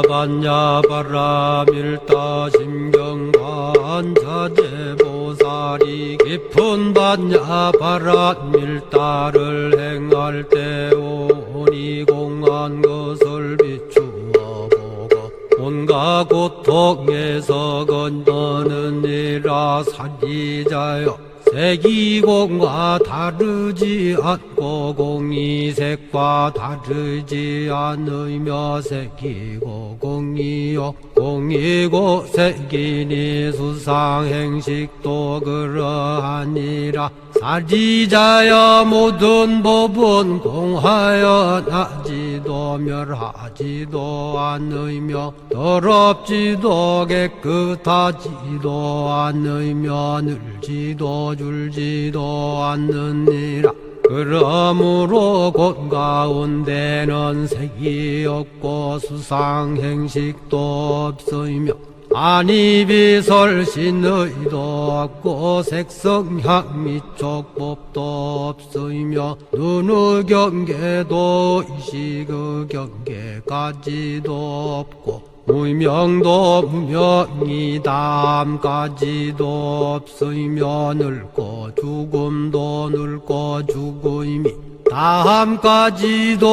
반야바라 밀다 심경반자재보살이 깊은 반야바라 밀다를 행할 때 오니 공한 것을 비추어 보고 온갖 고통에서 건너느니라. 사리자여, 색이공과 다르지 않고 공이색과 다르지 않으며 색이고 공이요 공이고 색이니 수상행식도 그러하니라. 사리자여, 모든 법은 공하여 나지도 멸하지도 않으며 더럽지도 깨끗하지도 않으며 늘지도 줄지도 않느니라. 그러므로 곧 가운데는 색이 없고 수상행식도 없으며 안이비설신의도 없고 색성향 미촉법도 없으며 눈의 경계도 의식의 경계까지도 없고 무명도 무명이담까지도 없으며 늙고 죽음도 늙고 죽음이 다함까지도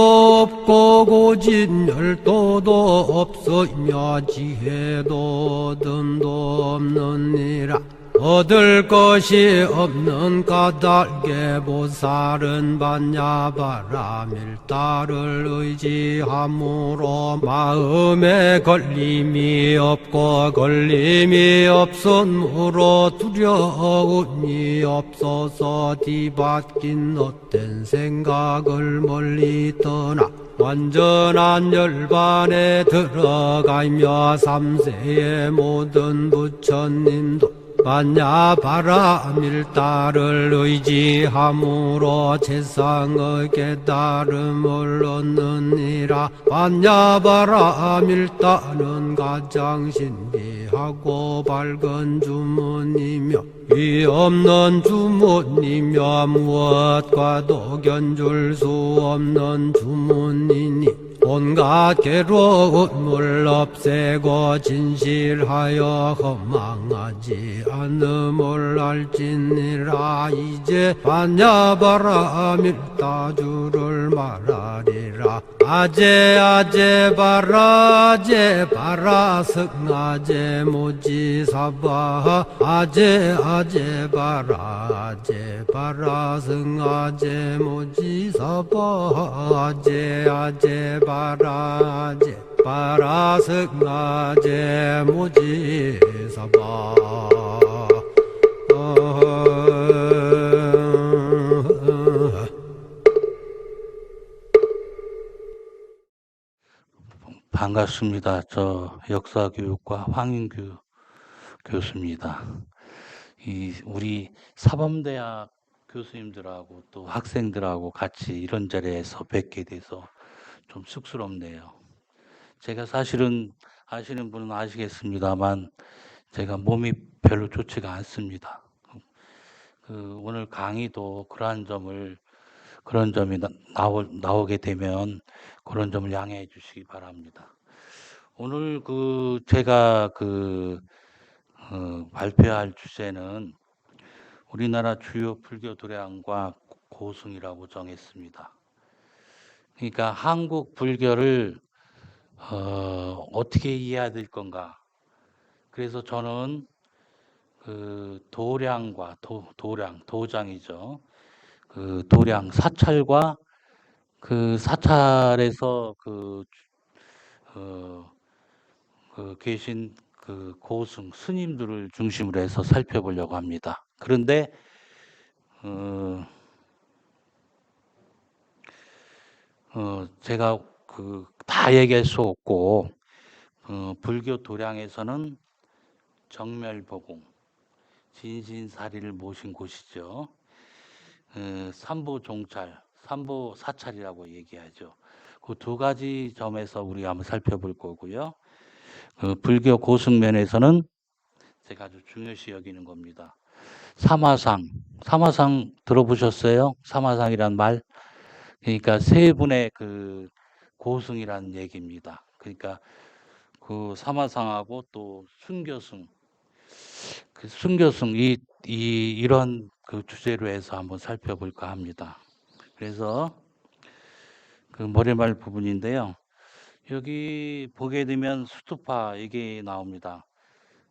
없고 고진열도도 없으며 지혜도 듬도 없느니라. 얻을 것이 없는 까닭에 보살은 반야바라 밀다를 의지함으로 마음에 걸림이 없고 걸림이 없으므로 두려움이 없어서 뒤바뀐 헛된 생각을 멀리 떠나 완전한 열반에 들어가며 삼세의 모든 부처님도 반야바라 밀다를 의지함으로 세상의 깨달음을 얻느니라. 반야바라 밀다는 가장 신비하고 밝은 주문이며 위 없는 주문이며 무엇과도 견줄 수 없는 주문이니 온갖 괴로움을 없애고 진실하여 허망하지 않음을 알지니라. 이제 반야바라 밀다주를 말하리라. 아제 아제 바라 아제 바라 승아제 모지사바 아제 아제 바라 아제 바라 승아제 모지사바 아제 아제 바라 아제 바라 승아제 모지사바. 반갑습니다. 저 역사교육과 황인규 교수입니다. 우리 사범대학 교수님들하고 또 학생들하고 같이 이런 자리에서 뵙게 돼서 좀 쑥스럽네요. 제가 사실은 아시는 분은 아시겠습니다만 제가 몸이 별로 좋지가 않습니다. 오늘 강의도 그런 점이 나오게 되면 그런 점을 양해해 주시기 바랍니다. 오늘 제가 발표할 주제는 우리나라 주요 불교 도량과 고승이라고 정했습니다. 그러니까 한국 불교를 어떻게 이해해야 될 건가? 그래서 저는 도량과 도장이죠. 도량 사찰과 사찰에서 계신 고승 스님들을 중심으로 해서 살펴보려고 합니다. 그런데 제가 다 얘기할 수 없고 불교 도량에서는 정멸보공 진신사리를 모신 곳이죠. 삼보종찰, 삼보사찰이라고 얘기하죠. 그 두 가지 점에서 우리가 한번 살펴볼 거고요. 불교 고승면에서는 제가 아주 중요시 여기는 겁니다. 사마상 들어보셨어요? 사마상이란 말. 그러니까 세 분의 고승이라는 얘기입니다. 그러니까 그 사마상하고 또 순교승, 그 순교승 이런 그 주제로 해서 한번 살펴볼까 합니다. 그래서 그 머리말 부분인데요. 여기 보게 되면 수투파 이게 나옵니다.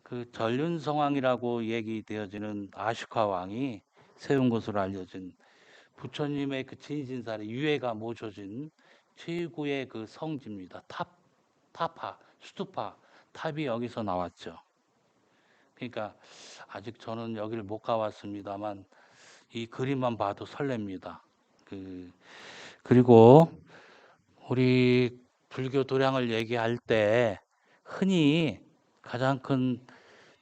그 전륜성왕이라고 얘기되어지는 아슈카 왕이 세운 것으로 알려진 부처님의 그 진신살이 유해가 모셔진 최고의 그 성지입니다. 타파, 수투파, 탑이 여기서 나왔죠. 그러니까 아직 저는 여기를 못 가봤습니다만 이 그림만 봐도 설렙니다. 그리고 우리 불교 도량을 얘기할 때 흔히 가장 큰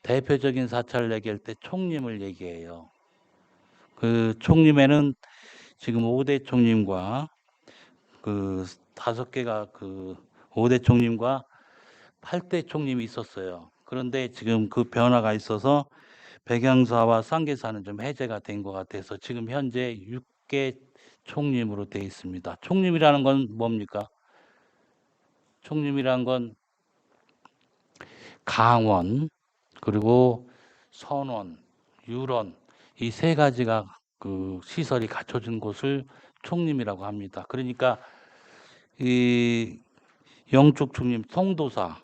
대표적인 사찰을 얘기할 때 총림을 얘기해요. 그 총림에는 지금 5대 총림과 그 5개가 그 5대 총림과 8대 총림이 있었어요. 그런데 지금 그 변화가 있어서 백양사와 쌍계사는 좀 해제가 된 것 같아서 지금 현재 6개 총림으로 되어 있습니다. 총림이라는 건 뭡니까? 총림이라는 건 강원, 그리고 선원, 유런 이 세 가지가 그 시설이 갖춰진 곳을 총림이라고 합니다. 그러니까 이 영축 총림 송도사,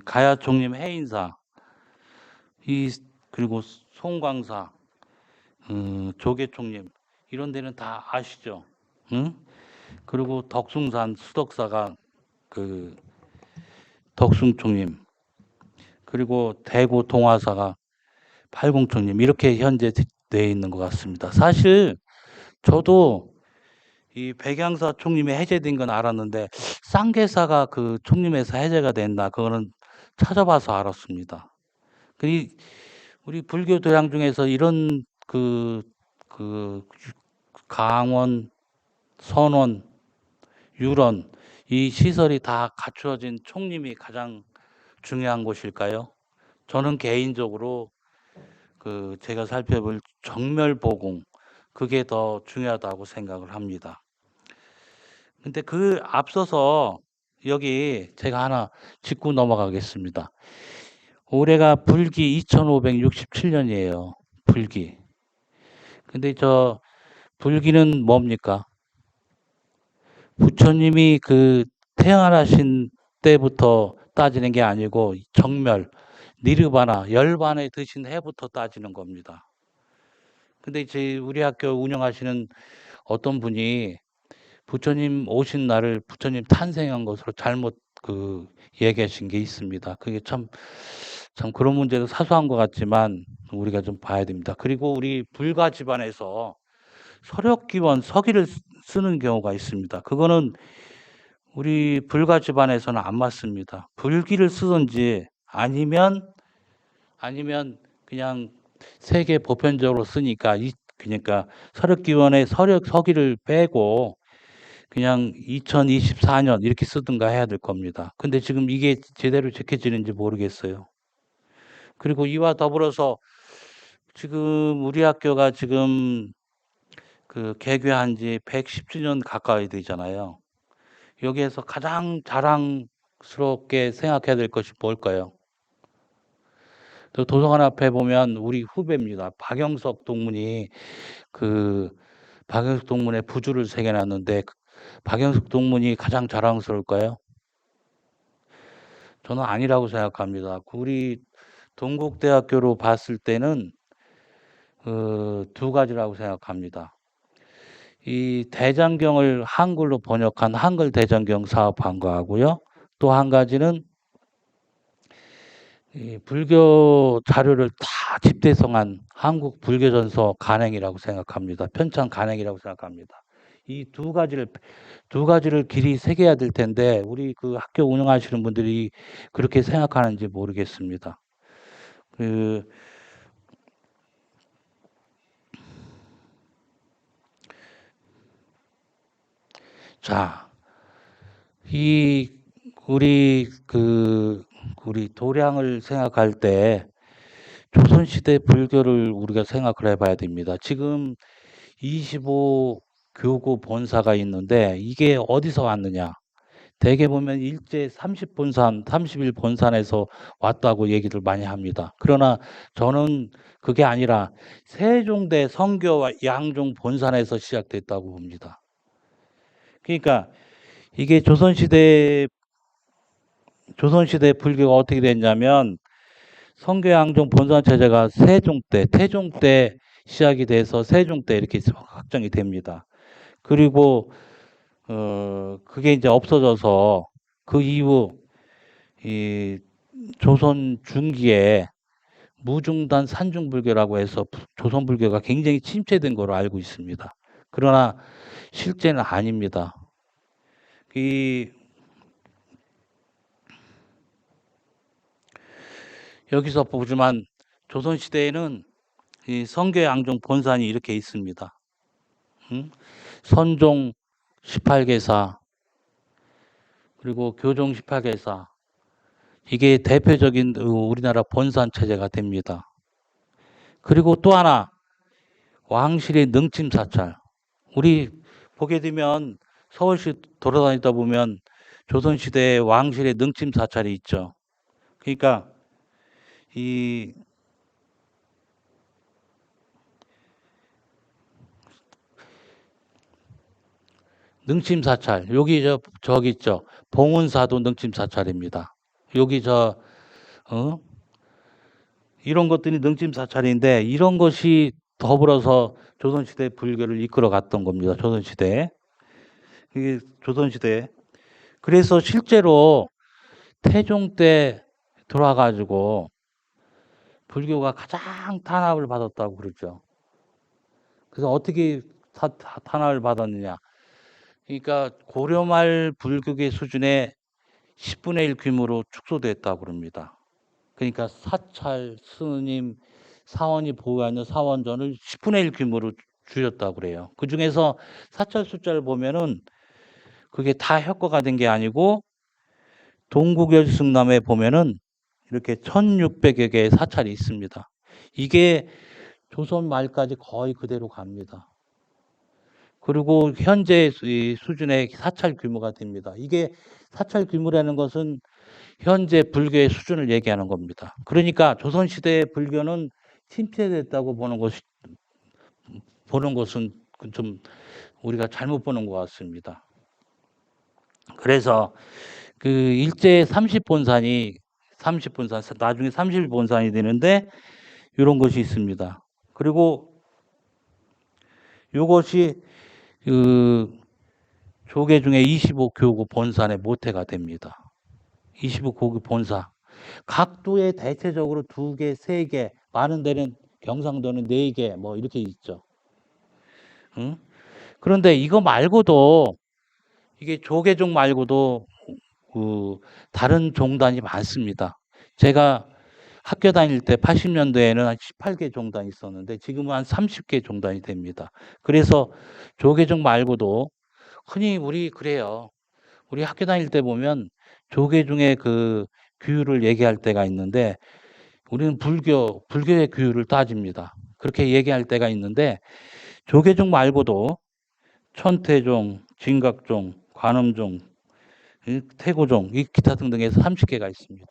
가야 총림 해인사, 그리고 송광사, 조계 총림 이런 데는 다 아시죠? 응? 그리고 덕숭산 수덕사가 그 덕숭 총림, 그리고 대구 동화사가 팔공총님 이렇게 현재 되어 있는 것 같습니다. 사실 저도 이 백양사 총림이 해제된 건 알았는데 쌍계사가 그 총림에서 해제가 됐나 그거는 찾아봐서 알았습니다. 우리 불교 도량 중에서 이런 그 강원, 선원, 유런 이 시설이 다 갖추어진 총림이 가장 중요한 곳일까요? 저는 개인적으로 그 제가 살펴볼 정멸보공 그게 더 중요하다고 생각을 합니다. 근데 그 앞서서 여기 제가 하나 짚고 넘어가겠습니다. 올해가 불기 2567년이에요. 불기. 근데 저 불기는 뭡니까? 부처님이 그 태어나신 때부터 따지는 게 아니고 정멸, 니르바나, 열반에 드신 해부터 따지는 겁니다. 근데 이제 우리 학교 운영하시는 어떤 분이 부처님 오신 날을 부처님 탄생한 것으로 잘못 그 얘기하신 게 있습니다. 그게 참 그런 문제도 사소한 것 같지만 우리가 좀 봐야 됩니다. 그리고 우리 불가 집안에서 서력기원 서기를 쓰는 경우가 있습니다. 그거는 우리 불가 집안에서는 안 맞습니다. 불기를 쓰든지 아니면 그냥 세계 보편적으로 쓰니까 그러니까 서력기원의 서기를 빼고 그냥 2024년 이렇게 쓰든가 해야 될 겁니다. 근데 지금 이게 제대로 지켜지는지 모르겠어요. 그리고 이와 더불어서 지금 우리 학교가 지금 그 개교한 지 110주년 가까이 되잖아요. 여기에서 가장 자랑스럽게 생각해야 될 것이 뭘까요? 또 도서관 앞에 보면 우리 후배입니다. 박영석 동문이 그 박영석 동문의 부주를 새겨놨는데 박영석 동문이 가장 자랑스러울까요? 저는 아니라고 생각합니다. 우리 동국대학교로 봤을 때는 두 가지라고 생각합니다. 이 대장경을 한글로 번역한 한글 대장경 사업한 거하고요. 또 한 가지는 이 불교 자료를 다 집대성한 한국 불교전서 간행이라고 생각합니다. 편찬 간행이라고 생각합니다. 이 두 가지를 길이 새겨야 될 텐데 우리 그 학교 운영하시는 분들이 그렇게 생각하는지 모르겠습니다. 자, 이 우리 도량을 생각할 때 조선시대 불교를 우리가 생각을 해봐야 됩니다. 지금 25 교구 본사가 있는데 이게 어디서 왔느냐? 대개 보면 일제 30본산, 31본산에서 왔다고 얘기를 많이 합니다. 그러나 저는 그게 아니라 세종대 성교 양종 본산에서 시작됐다고 봅니다. 그러니까 이게 조선시대 불교가 어떻게 됐냐면 성교 양종 본산 체제가 세종 때, 태종 때 시작이 돼서 세종 때 이렇게 확정이 됩니다. 그리고 그게 이제 없어져서 그 이후 이 조선 중기에 무중단 산중불교라고 해서 조선 불교가 굉장히 침체된 걸로 알고 있습니다. 그러나 실제는 아닙니다. 이 여기서 보지만 조선 시대에는 이 성교 양종 본산이 이렇게 있습니다. 선종 18개사 그리고 교종 18개사 이게 대표적인 우리나라 본산 체제가 됩니다. 그리고 또 하나 왕실의 능침 사찰. 우리 보게 되면 서울시 돌아다니다 보면 조선시대 왕실의 능침 사찰이 있죠. 그러니까 이 능침 사찰 여기 저기 있죠. 봉은사도 능침 사찰입니다. 여기 이런 것들이 능침 사찰인데 이런 것이 더불어서 조선시대 불교를 이끌어 갔던 겁니다. 조선시대. 이게 조선시대. 그래서 실제로 태종 때 들어와가지고 불교가 가장 탄압을 받았다고 그러죠. 그래서 어떻게 탄압을 받았느냐. 그러니까 고려 말 불교계 수준의 10분의 1 규모로 축소됐다고 그럽니다. 그러니까 사찰, 스님, 사원이 보유하는 사원전을 10분의 1 규모로 줄였다고 그래요. 그 중에서 사찰 숫자를 보면은 그게 다 협거가 된 게 아니고 동국열승남에 보면은 이렇게 1600여 개의 사찰이 있습니다. 이게 조선 말까지 거의 그대로 갑니다. 그리고 현재 수준의 사찰 규모가 됩니다. 이게 사찰 규모라는 것은 현재 불교의 수준을 얘기하는 겁니다. 그러니까 조선시대의 불교는 침체됐다고 보는 것은 좀 우리가 잘못 보는 것 같습니다. 그래서 그 일제 30본산 나중에 31본산이 되는데 이런 것이 있습니다. 그리고 이것이 그 조계 중에 25교구 본산의 모태가 됩니다. 25교구 본사. 각도에 대체적으로 2개, 3개, 많은 데는 경상도는 4개 뭐 이렇게 있죠. 응? 그런데 이거 말고도 이게 조계종 말고도 다른 종단이 많습니다. 제가 학교 다닐 때 80년대에는 한 18개 종단이 있었는데 지금은 한 30개 종단이 됩니다. 그래서 조계종 말고도 흔히 우리 그래요. 우리 학교 다닐 때 보면 조계종의 그 규율을 얘기할 때가 있는데 우리는 불교의 규율을 따집니다. 그렇게 얘기할 때가 있는데 조계종 말고도 천태종, 진각종, 관음종, 태고종, 기타 등등해서 30개가 있습니다.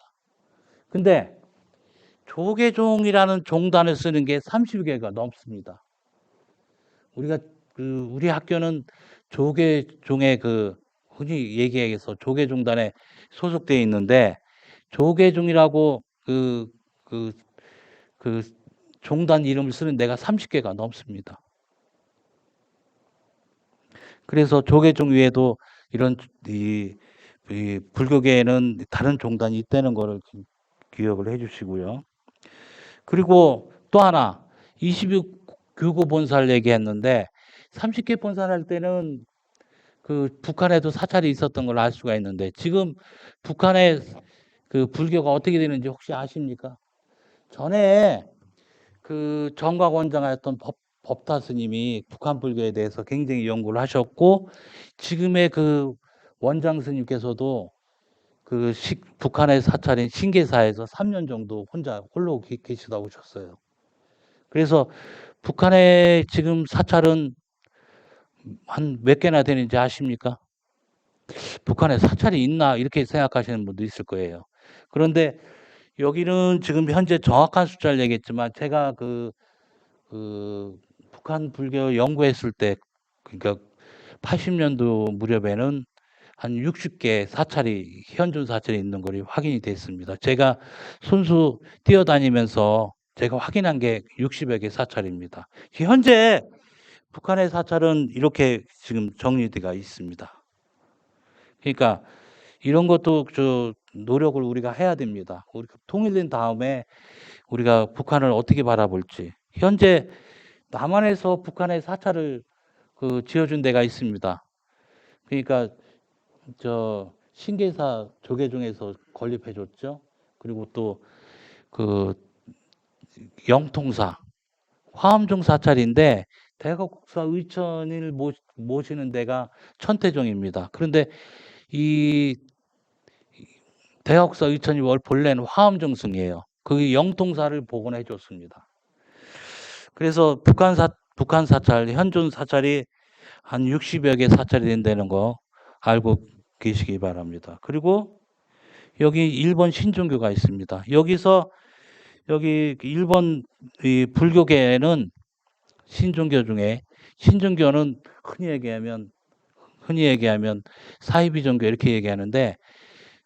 근데 조계종이라는 종단을 쓰는 게 30개가 넘습니다. 우리 학교는 조계종의 흔히 얘기해서 조계종단에 소속되어 있는데 조계종이라고 그 종단 이름을 쓰는 데가 30개가 넘습니다. 그래서 조계종 외에도 이런 이 불교계에는 다른 종단이 있다는 것을 기억을 해주시고요. 그리고 또 하나 26교구 본사를 얘기했는데 30개 본사를 할 때는 그 북한에도 사찰이 있었던 걸 알 수가 있는데 지금 북한의 그 불교가 어떻게 되는지 혹시 아십니까? 전에 그 정각 원장이었던 법타 스님이 북한 불교에 대해서 굉장히 연구를 하셨고 지금의 그 원장 스님께서도 북한의 사찰인 신계사에서 3년 정도 홀로 계시다 오셨어요. 그래서 북한의 지금 사찰은 한 몇 개나 되는지 아십니까? 북한에 사찰이 있나 이렇게 생각하시는 분도 있을 거예요. 그런데 여기는 지금 현재 정확한 숫자를 얘기했지만 제가 그 북한 불교 연구했을 때 그러니까 80년도 무렵에는 한 60개 사찰이 현존 사찰이 있는 것이 확인이 됐습니다. 제가 손수 뛰어다니면서 제가 확인한 게 60여 개 사찰입니다. 현재 북한의 사찰은 이렇게 지금 정리되어 있습니다. 그러니까 이런 것도 노력을 우리가 해야 됩니다. 우리가 통일된 다음에 우리가 북한을 어떻게 바라볼지. 현재 남한에서 북한의 사찰을 지어준 데가 있습니다. 그러니까 저 신계사 조계종에서 건립해줬죠. 그리고 또 그 영통사 화엄종 사찰인데 대각국사 의천을 모시는 데가 천태종입니다. 그런데 이 대각국사 의천이 본래는 화엄종 승이에요. 그 영통사를 복원해 줬습니다. 그래서 북한 사찰 현존 사찰이 한 60여 개 사찰이 된다는 거 알고 계시기 바랍니다. 그리고 여기 일본 신종교가 있습니다. 여기 일본 이 불교계에는 신종교 중에 신종교는 흔히 얘기하면 사이비 종교 이렇게 얘기하는데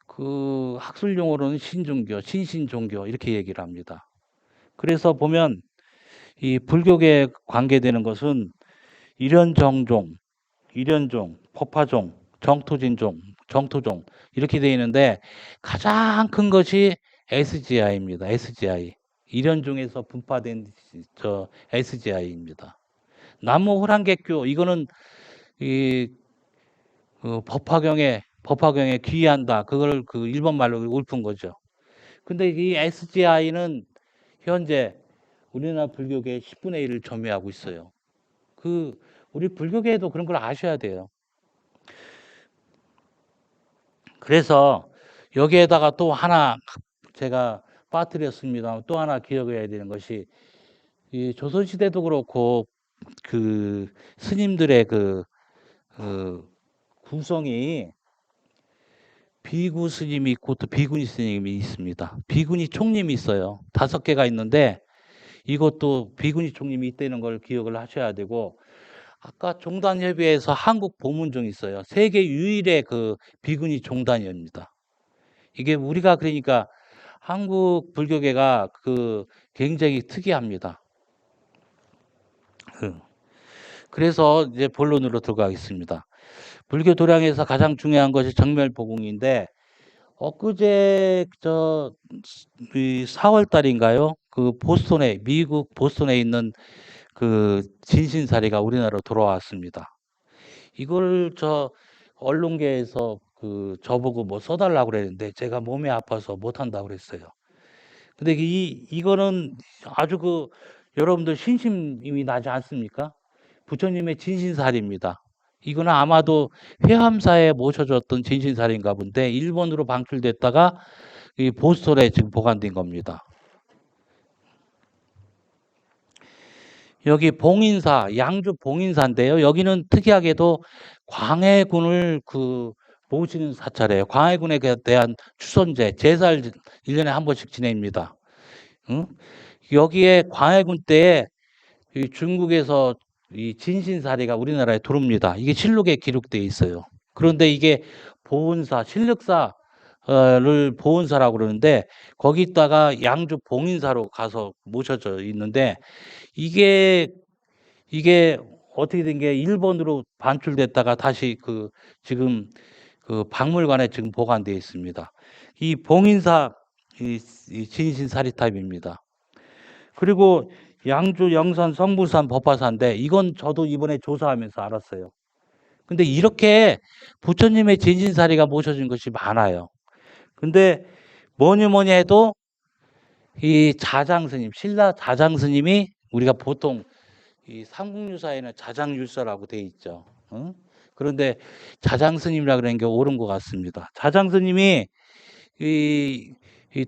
그 학술 용어로는 신종교, 신신종교 이렇게 얘기를 합니다. 그래서 보면 이 불교계에 관계되는 것은 일연정종, 일연종, 법화종, 정토진종, 정토종 이렇게 되어 있는데 가장 큰 것이 SGI입니다. SGI. 일연종에서 분파된 SGI입니다. 남무호랑객교 이거는 이 법화경에 귀의한다. 그걸 그 일본 말로 읊은 거죠. 근데 이 SGI는 현재 우리나라 불교계의 10분의 1을 점유하고 있어요. 우리 불교계에도 그런 걸 아셔야 돼요. 그래서 여기에다가 또 하나 제가 빠뜨렸습니다. 또 하나 기억해야 되는 것이 이 조선시대도 그렇고 그 스님들의 구성이 비구 스님이 있고 또 비구니 스님이 있습니다. 비구니 총님이 있어요. 5개가 있는데 이것도 비구니 총님이 있다는 걸 기억을 하셔야 되고 아까 종단협의회에서 한국 보문종이 있어요. 세계 유일의 그 비구니 종단입니다. 이게 우리가 그러니까 한국 불교계가 굉장히 특이합니다. 그래서 이제 본론으로 들어가겠습니다. 불교 도량에서 가장 중요한 것이 정멸보궁인데 엊그제 4월 달인가요? 미국 보스턴에 있는 그 진신사리가 우리나라로 돌아왔습니다. 이걸 언론계에서 저보고 뭐 써달라고 그랬는데 제가 몸이 아파서 못한다고 그랬어요. 근데 이거는 아주 여러분들 신심이 나지 않습니까? 부처님의 진신사리입니다. 이거는 아마도 회암사에 모셔졌던 진신사리인가 본데 일본으로 방출됐다가 이 보스턴에 지금 보관된 겁니다. 여기 봉인사, 양주 봉인사인데요. 여기는 특이하게도 광해군을 모시는 사찰이에요. 광해군에 대한 추선제, 제사를 1년에 한 번씩 지냅니다. 응? 여기에 광해군 때에 중국에서 이 진신사리가 우리나라에 들어옵니다. 이게 실록에 기록되어 있어요. 그런데 이게 보은사, 신력사를 보은사라고 그러는데 거기다가 양주 봉인사로 가서 모셔져 있는데 이게 어떻게 된 게 일본으로 반출됐다가 다시 지금 박물관에 지금 보관되어 있습니다. 이 봉인사 이 진신사리탑입니다. 그리고 양주 영산 성부산 법화사인데 이건 저도 이번에 조사하면서 알았어요. 근데 이렇게 부처님의 진신사리가 모셔진 것이 많아요. 근데 뭐니 해도 이 자장스님, 신라 자장스님이 우리가 보통 이 삼국유사에는 자장율사라고 돼 있죠. 응? 그런데 자장스님이라 그러는 게 옳은 것 같습니다. 자장스님이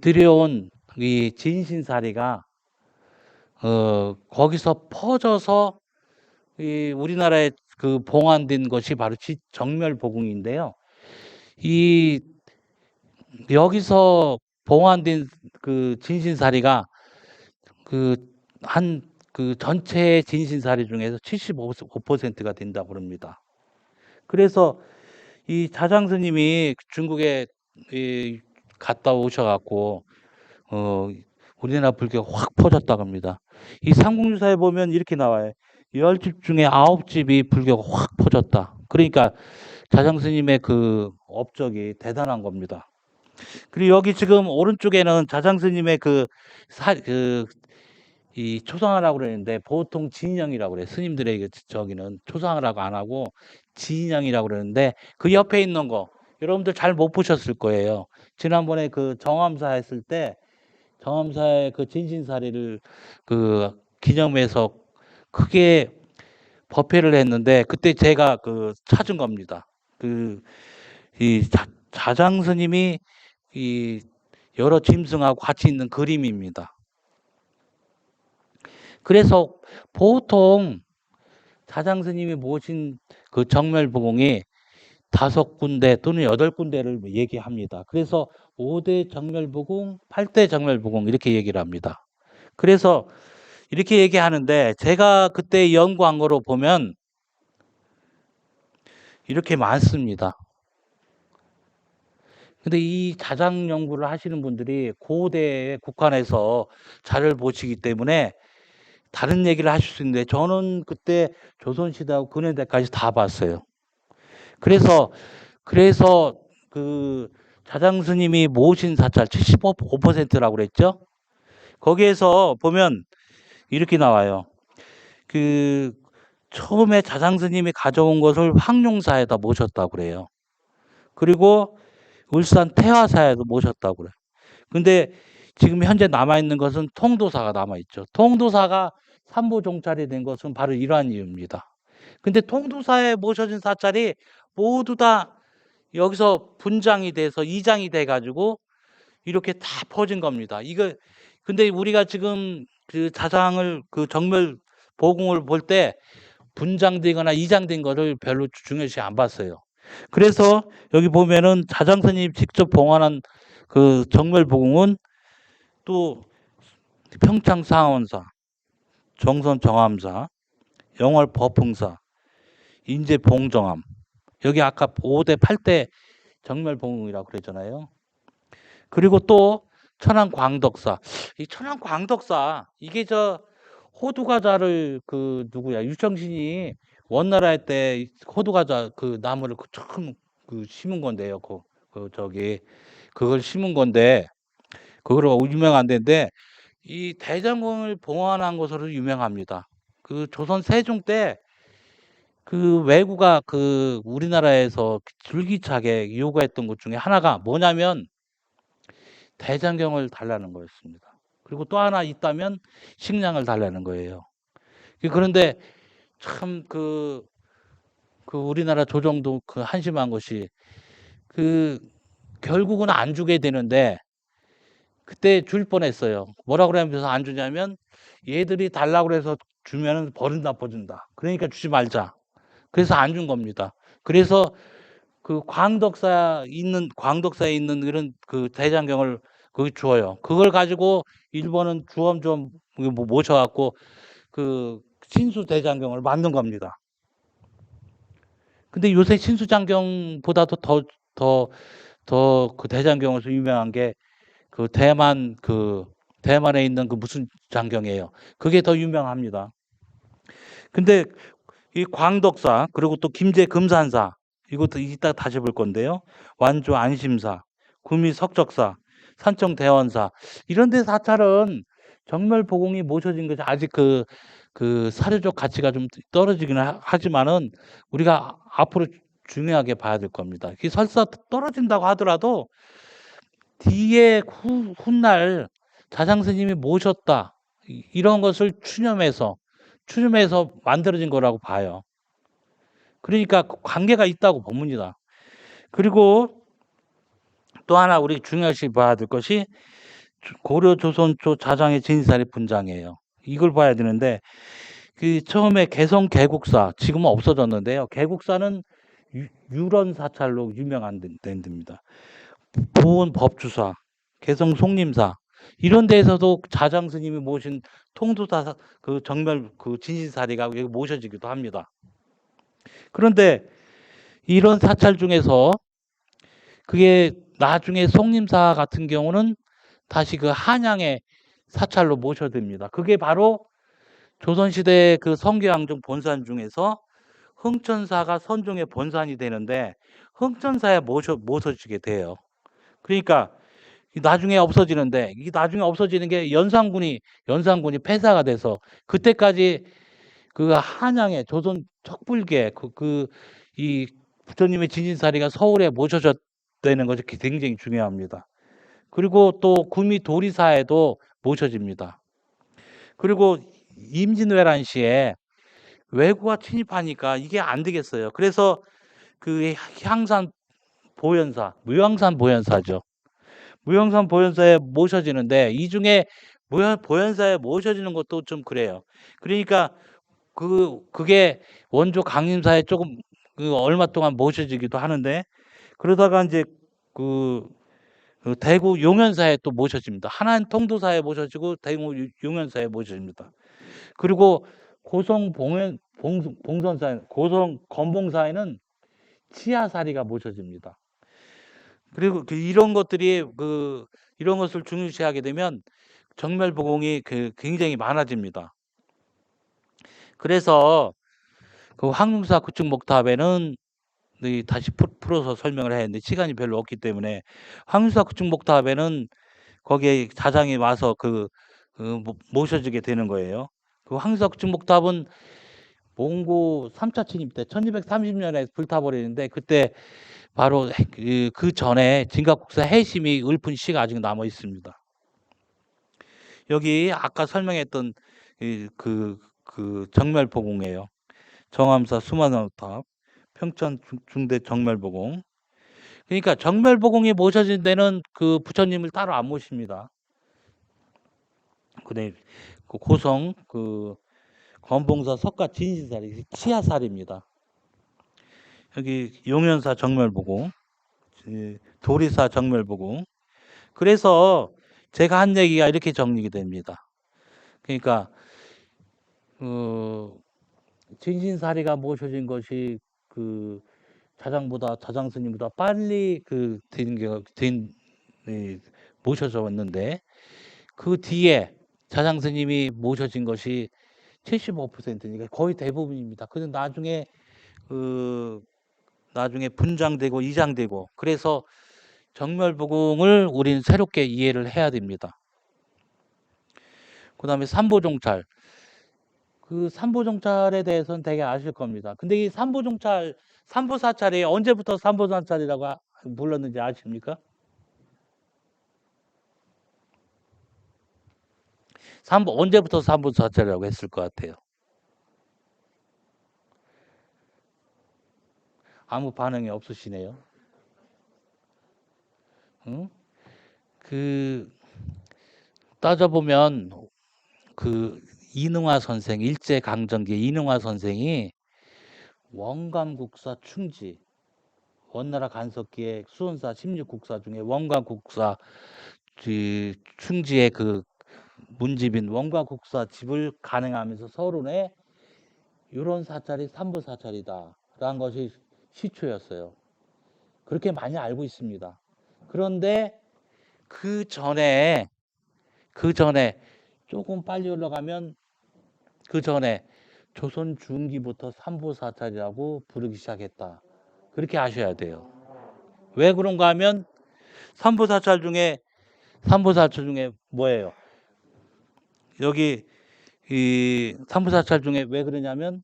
들여온 이 진신사리가 거기서 퍼져서 이 우리나라에 봉안된 것이 바로 정멸보궁인데요. 이 여기서 봉안된 그 진신사리가 그 한 그 전체 진신사리 중에서 75%가 된다고 그럽니다. 그래서 이 자장 스님이 중국에 갔다 오셔갖고 우리나라 불교가 확 퍼졌다고 합니다. 이 삼국유사에 보면 이렇게 나와요. 10집 중에 9집이 불교가 확 퍼졌다. 그러니까 자장 스님의 그 업적이 대단한 겁니다. 그리고 여기 지금 오른쪽에는 자장 스님의 이 초상화라고 그러는데 보통 진인형이라고 그래요. 스님들의 저기는 초상화라고 안 하고 진인형이라고 그러는데 그 옆에 있는 거 여러분들 잘 못 보셨을 거예요. 지난번에 그 정암사 했을 때 정암사의 그 진신사리를 그 기념해서 크게 법회를 했는데 그때 제가 그 찾은 겁니다. 그 이 자장 스님이 이 여러 짐승하고 같이 있는 그림입니다. 그래서 보통 자장 스님이 모신 그 정멸부공이 5군데 또는 8군데를 얘기합니다. 그래서 5대 정멸부공, 8대 정멸부공 이렇게 얘기를 합니다. 그래서 이렇게 얘기하는데 제가 그때 연구한 거로 보면 이렇게 많습니다. 근데 이 자장 연구를 하시는 분들이 고대에 국한해서 자료를 보시기 때문에 다른 얘기를 하실 수 있는데 저는 그때 조선시대하고 근현대까지 다 봤어요. 그래서 그 자장 스님이 모신 사찰 75%라고 그랬죠? 거기에서 보면 이렇게 나와요. 그 처음에 자장 스님이 가져온 것을 황룡사에다 모셨다고 그래요. 그리고 울산 태화사에도 모셨다고 그래요. 근데 지금 현재 남아있는 것은 통도사가 남아있죠. 통도사가 삼보종찰이 된 것은 바로 이러한 이유입니다. 근데 통도사에 모셔진 사찰이 모두 다 여기서 분장이 돼서 이장이 돼가지고 이렇게 다 퍼진 겁니다. 근데 우리가 지금 그 자장을 그 정멸 보궁을 볼 때 분장되거나 이장된 거를 별로 중요시 안 봤어요. 그래서 여기 보면은 자장 스님 직접 봉헌한 그 정멸 보궁은 또 평창 상원사, 정선 정암사, 영월 법흥사, 인제 봉정암. 여기 아까 5대 8대 정멸 봉이라고 그랬잖아요. 그리고 또 천안 광덕사. 이 천안 광덕사 이게 저 호두과자를 그 누구야 유청신이 원나라 할 때 호두과자 그 나무를 처음 그 심은 건데요. 저기 그걸 심은 건데 그거로 유명한 데인데 이 대장공을 봉헌한 것으로 유명합니다. 그 조선 세종 때 그 왜구가 그 우리나라에서 줄기차게 요구했던 것 중에 하나가 뭐냐면 대장경을 달라는 거였습니다. 그리고 또 하나 있다면 식량을 달라는 거예요. 그런데 참 그 우리나라 조정도 그 한심한 것이 그 결국은 안 주게 되는데 그때 줄 뻔했어요. 뭐라 그러면서 안 주냐면 얘들이 달라고 그래서 주면은 버릇 나빠진다. 그러니까 주지 말자. 그래서 안 준 겁니다. 그래서 그 광덕사에 있는 그런 그 대장경을 거기 주어요. 그걸 가지고 일본은 주엄주엄 모셔갖고 그 신수 대장경을 만든 겁니다. 근데 요새 신수장경보다도 더 그 대장경에서 유명한 게 그 대만에 있는 그 무슨 장경이에요. 그게 더 유명합니다. 근데 이 광덕사 그리고 또 김제 금산사 이것도 이따 다시 볼 건데요. 완주 안심사, 구미 석적사, 산청 대원사 이런 데 사찰은 정멸보공이 모셔진 것이 아직 그 사료적 가치가 좀 떨어지기는 하지만은 우리가 앞으로 중요하게 봐야 될 겁니다. 이 설사 떨어진다고 하더라도 뒤에 훗날 자장 스님이 모셨다 이런 것을 추념해서 만들어진 거라고 봐요. 그러니까 관계가 있다고 봅니다. 그리고 또 하나 우리 중요시 봐야 될 것이 고려 조선 초 자장의 진사리 분장이에요. 이걸 봐야 되는데 그 처음에 개성 개국사 지금은 없어졌는데요. 개국사는 유런 사찰로 유명한 데입니다. 보은 법주사, 개성 송림사 이런 데에서도 자장 스님이 모신 통도사 그 정멸 그 진신사리가 여기 모셔지기도 합니다. 그런데 이런 사찰 중에서 그게 나중에 송림사 같은 경우는 다시 그 한양의 사찰로 모셔집니다. 그게 바로 조선시대 그 성교양중 본산 중에서 흥천사가 선종의 본산이 되는데 흥천사에 모셔지게 돼요. 그러니까 나중에 없어지는데 이 나중에 없어지는 게 연산군이 폐사가 돼서 그때까지 그 한양에 조선 척불계 이 부처님의 진신사리가 서울에 모셔졌다는 것이 굉장히 중요합니다. 그리고 또 구미 도리사에도 모셔집니다. 그리고 임진왜란 시에 외구가 침입하니까 이게 안 되겠어요. 그래서 그 향산 보현사, 무형산 보현사죠. 무형산 보현사에 모셔지는데 이 중에 보현사에 모셔지는 것도 좀 그래요. 그러니까 그게 원조 강림사에 조금 얼마 동안 모셔지기도 하는데 그러다가 이제 그 대구 용현사에 또 모셔집니다. 하나는 통도사에 모셔지고 대구 용현사에 모셔집니다. 그리고 고성 봉선사, 고성 건봉사에는 치아사리가 모셔집니다. 그리고 이런 것들이 이런 것을 중요시하게 되면 정멸보공이 굉장히 많아집니다. 그래서 그 황룡사 구축목탑에는 다시 풀어서 설명을 해야 하는데 시간이 별로 없기 때문에 황룡사 구축목탑에는 거기에 자장이 와서 모셔지게 되는 거예요. 그 황룡사 구축목탑은 몽고 3차 침입 때 1230년에 불타버리는데 그때 바로 그 전에 진갑국사 해심이 읊은 시가 아직 남아 있습니다. 여기 아까 설명했던 그 정멸보공이에요. 정암사 수만호탑, 평천 중대 정멸보공. 그러니까 정멸보공이 모셔진 데는 그 부처님을 따로 안 모십니다. 근데 그 고성 건봉사 석가 진신살이 치아살입니다. 여기 용현사 정멸보공, 도리사 정멸보공. 그래서 제가 한 얘기가 이렇게 정리가 됩니다. 그러니까 진신사리가 모셔진 것이 그 자장 스님보다 빨리 모셔져 왔는데 그 뒤에 자장 스님이 모셔진 것이 75%니까 거의 대부분입니다. 그래서 나중에 분장되고 이장되고 그래서 정멸보공을 우리는 새롭게 이해를 해야 됩니다. 그 다음에 삼보종찰. 그 삼보종찰에 대해서는 되게 아실 겁니다. 근데 이 삼보종찰, 삼보사찰이 언제부터 삼보사찰이라고 불렀는지 아십니까? 언제부터 삼보사찰이라고 했을 것 같아요? 아무 반응이 없으시네요. 응? 따져보면 이능화 선생, 일제강점기 이능화 선생이 원감국사 충지, 원나라 간섭기의 수원사 16국사 중에 원감국사 충지의 문집인 원감국사 집을 간행하면서 서론에 이런 사찰이 삼보사찰이다 라는 것이 시초였어요. 그렇게 많이 알고 있습니다. 그런데 그 전에 조금 빨리 올라가면 그 전에 조선 중기부터 삼보사찰이라고 부르기 시작했다. 그렇게 아셔야 돼요. 왜 그런가 하면 삼보사찰 중에 뭐예요? 여기 이 삼보사찰 중에 왜 그러냐면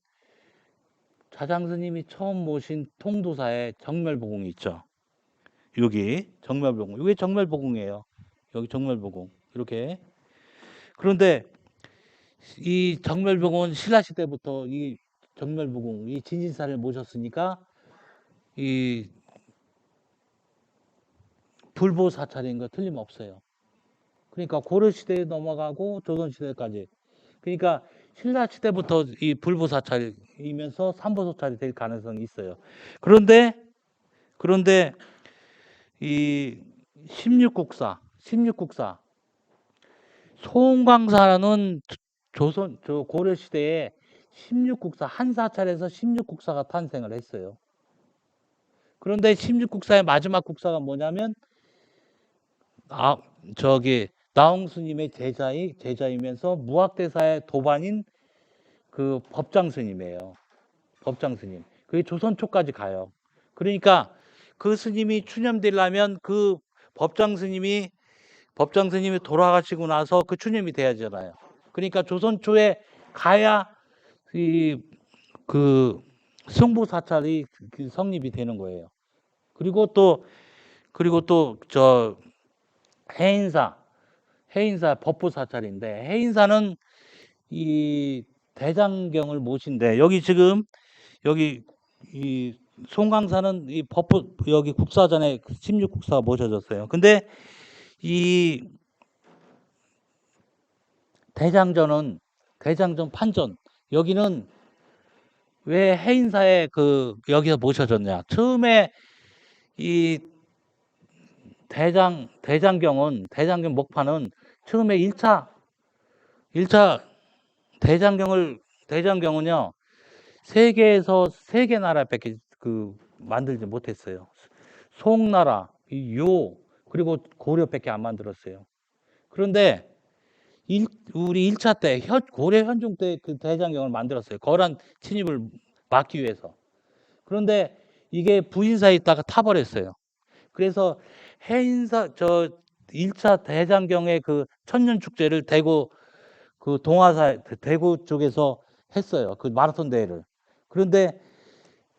자장 스님이 처음 모신 통도사의 정멸보공이 있죠. 여기 정멸보공. 이게 정멸보공이에요. 여기 정멸보공. 이렇게. 그런데 이 정멸보공은 신라시대부터 이 정멸보공, 이 진신사를 모셨으니까 이 불보사찰인 거 틀림없어요. 그러니까 고려시대에 넘어가고 조선시대까지. 그러니까 신라시대부터 이 불보사찰이 이면서 삼보사찰이 될 가능성이 있어요. 그런데 이 16국사 송광사는 조선 고려 시대에 16국사 한 사찰에서 16국사가 탄생을 했어요. 그런데 16국사의 마지막 국사가 뭐냐면 나홍 스님의 제자이면서 무학대사의 도반인 그 법장 스님이에요. 법장 스님. 그게 조선 초까지 가요. 그러니까 그 스님이 추념되려면 그 법장 스님이 돌아가시고 나서 그 추념이 돼야 되잖아요. 그러니까 조선 초에 가야 그 승부 사찰이 성립이 되는 거예요. 그리고 또 저 해인사 법부 사찰인데, 해인사는 이 대장경을 모신데, 여기 지금 여기 이 송광사는 이 법부 여기 국사전에 16국사가 모셔졌어요. 근데 이 대장전 판전, 여기는 왜 해인사에 여기서 모셔졌냐? 처음에 이 대장경 목파는 처음에 1차 대장경은요, 세계에서 3개 나라밖에 만들지 못했어요. 송나라, 그리고 고려밖에 안 만들었어요. 그런데 우리 1차 때 고려 현종 때 그 대장경을 만들었어요. 거란 침입을 막기 위해서. 그런데 이게 부인사에 있다가 타버렸어요. 그래서 해인사 1차 대장경의 그 천년축제를 대구 대구 쪽에서 했어요. 그 마라톤 대회를. 그런데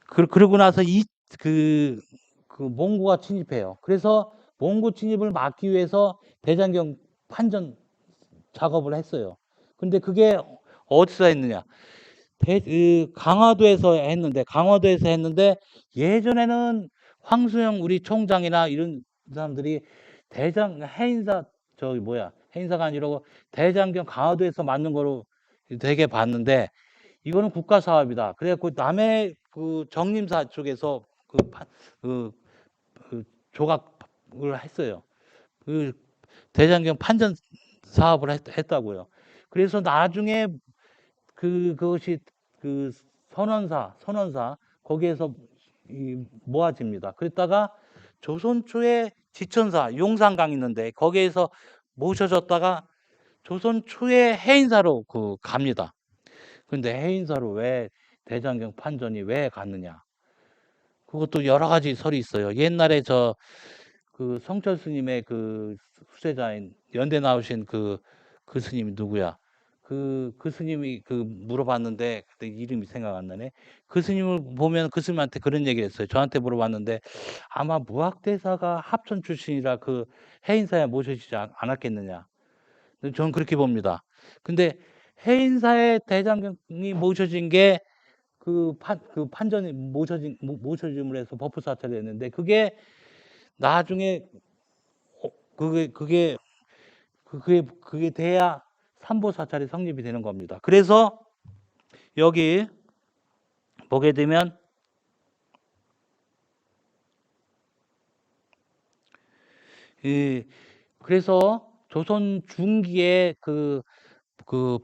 그러고 나서 몽고가 침입해요. 그래서 몽고 침입을 막기 위해서 대장경 판전 작업을 했어요. 근데 그게 어디서 했느냐? 강화도에서 했는데, 예전에는 황수영 우리 총장이나 이런 사람들이 해인사가 아니라고 대장경 강화도에서 만든 거로 되게 봤는데, 이거는 국가 사업이다. 그래갖고 남해 정림사 쪽에서 조각을 했어요. 대장경 판전 사업을 했다고요. 그래서 나중에 그것이 선원사 거기에서 모아집니다. 그랬다가 조선 초에 지천사 용산강 있는데 거기에서 모셔졌다가 조선 초에 해인사로 갑니다. 근데 해인사로 왜 대장경 판전이 왜 갔느냐? 그것도 여러 가지 설이 있어요. 옛날에 성철 스님의 후세자인 연대 나오신 그 스님이 누구야? 그 스님이 물어봤는데 그때 이름이 생각 안 나네. 그 스님을 보면 그 스님한테 그런 얘기를 했어요. 저한테 물어봤는데 아마 무학대사가 합천 출신이라 해인사에 모셔지지 않았겠느냐. 저는 그렇게 봅니다. 근데 해인사에 대장경이 모셔진 게 판전이 모셔짐을 해서 법부사찰이 됐는데, 그게 나중에 그게 돼야 삼보사찰이 성립이 되는 겁니다. 그래서 여기 보게 되면 그래서 조선 중기에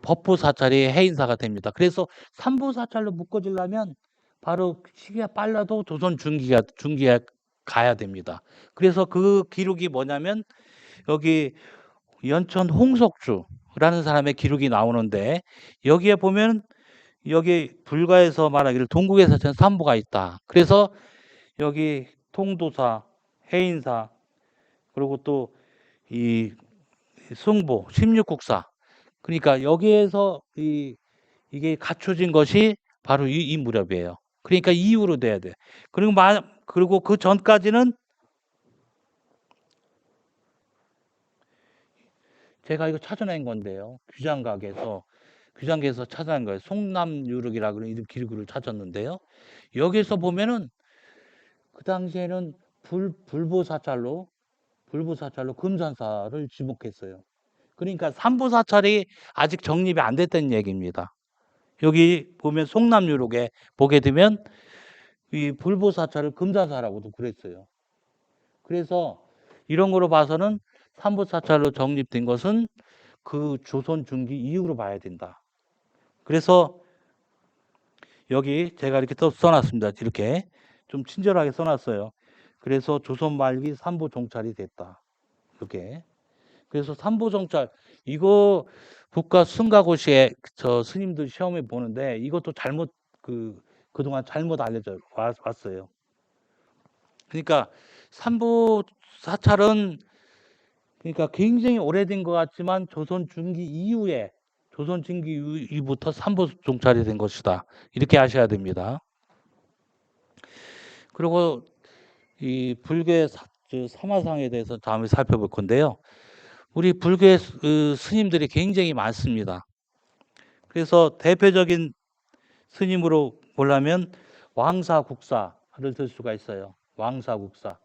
법부사찰이 해인사가 됩니다. 그래서 삼보사찰로 묶어지려면 바로 시기가 빨라도 조선 중기에 가야 됩니다. 그래서 그 기록이 뭐냐면 여기 연천 홍석주라는 사람의 기록이 나오는데, 여기에 보면 여기 불가에서 말하기를 동국에서 전 삼보가 있다. 그래서 여기 통도사, 해인사, 그리고 또 이 승보, 16국사. 그러니까 여기에서 이게 갖춰진 것이 바로 이 무렵이에요. 그러니까 이후로 돼야 돼. 그리고 그 전까지는 제가 이거 찾아낸 건데요. 규장각에서 찾아낸 거예요. 송남유륵이라고 하는 이름 기록을 찾았는데요. 여기서 보면은 그 당시에는 불보사찰로 금산사를 지목했어요. 그러니까 삼보사찰이 아직 정립이 안 됐다는 얘기입니다. 여기 보면 송남유록에 보게 되면 이 불보사찰을 금사사라고도 그랬어요. 그래서 이런 거로 봐서는 삼보사찰로 정립된 것은 그 조선 중기 이후로 봐야 된다. 그래서 여기 제가 이렇게 써놨습니다. 이렇게 좀 친절하게 써놨어요. 그래서 조선 말기 삼보 종찰이 됐다. 이렇게. 그래서 삼보 종찰 이거 국가 승가고시에 저 스님들 시험에 보는데 이것도 잘못 그동안 잘못 알려져 왔어요. 그러니까 삼보 사찰은 그러니까 굉장히 오래된 것 같지만 조선 중기 이후에 조선 중기 이후부터 삼보 종찰이 된 것이다. 이렇게 아셔야 됩니다. 그리고 이 불교의 사마상에 대해서 다음에 살펴볼 건데요. 우리 불교의 스님들이 굉장히 많습니다. 그래서 대표적인 스님으로 보려면 왕사국사를 들 수가 있어요. 왕사국사.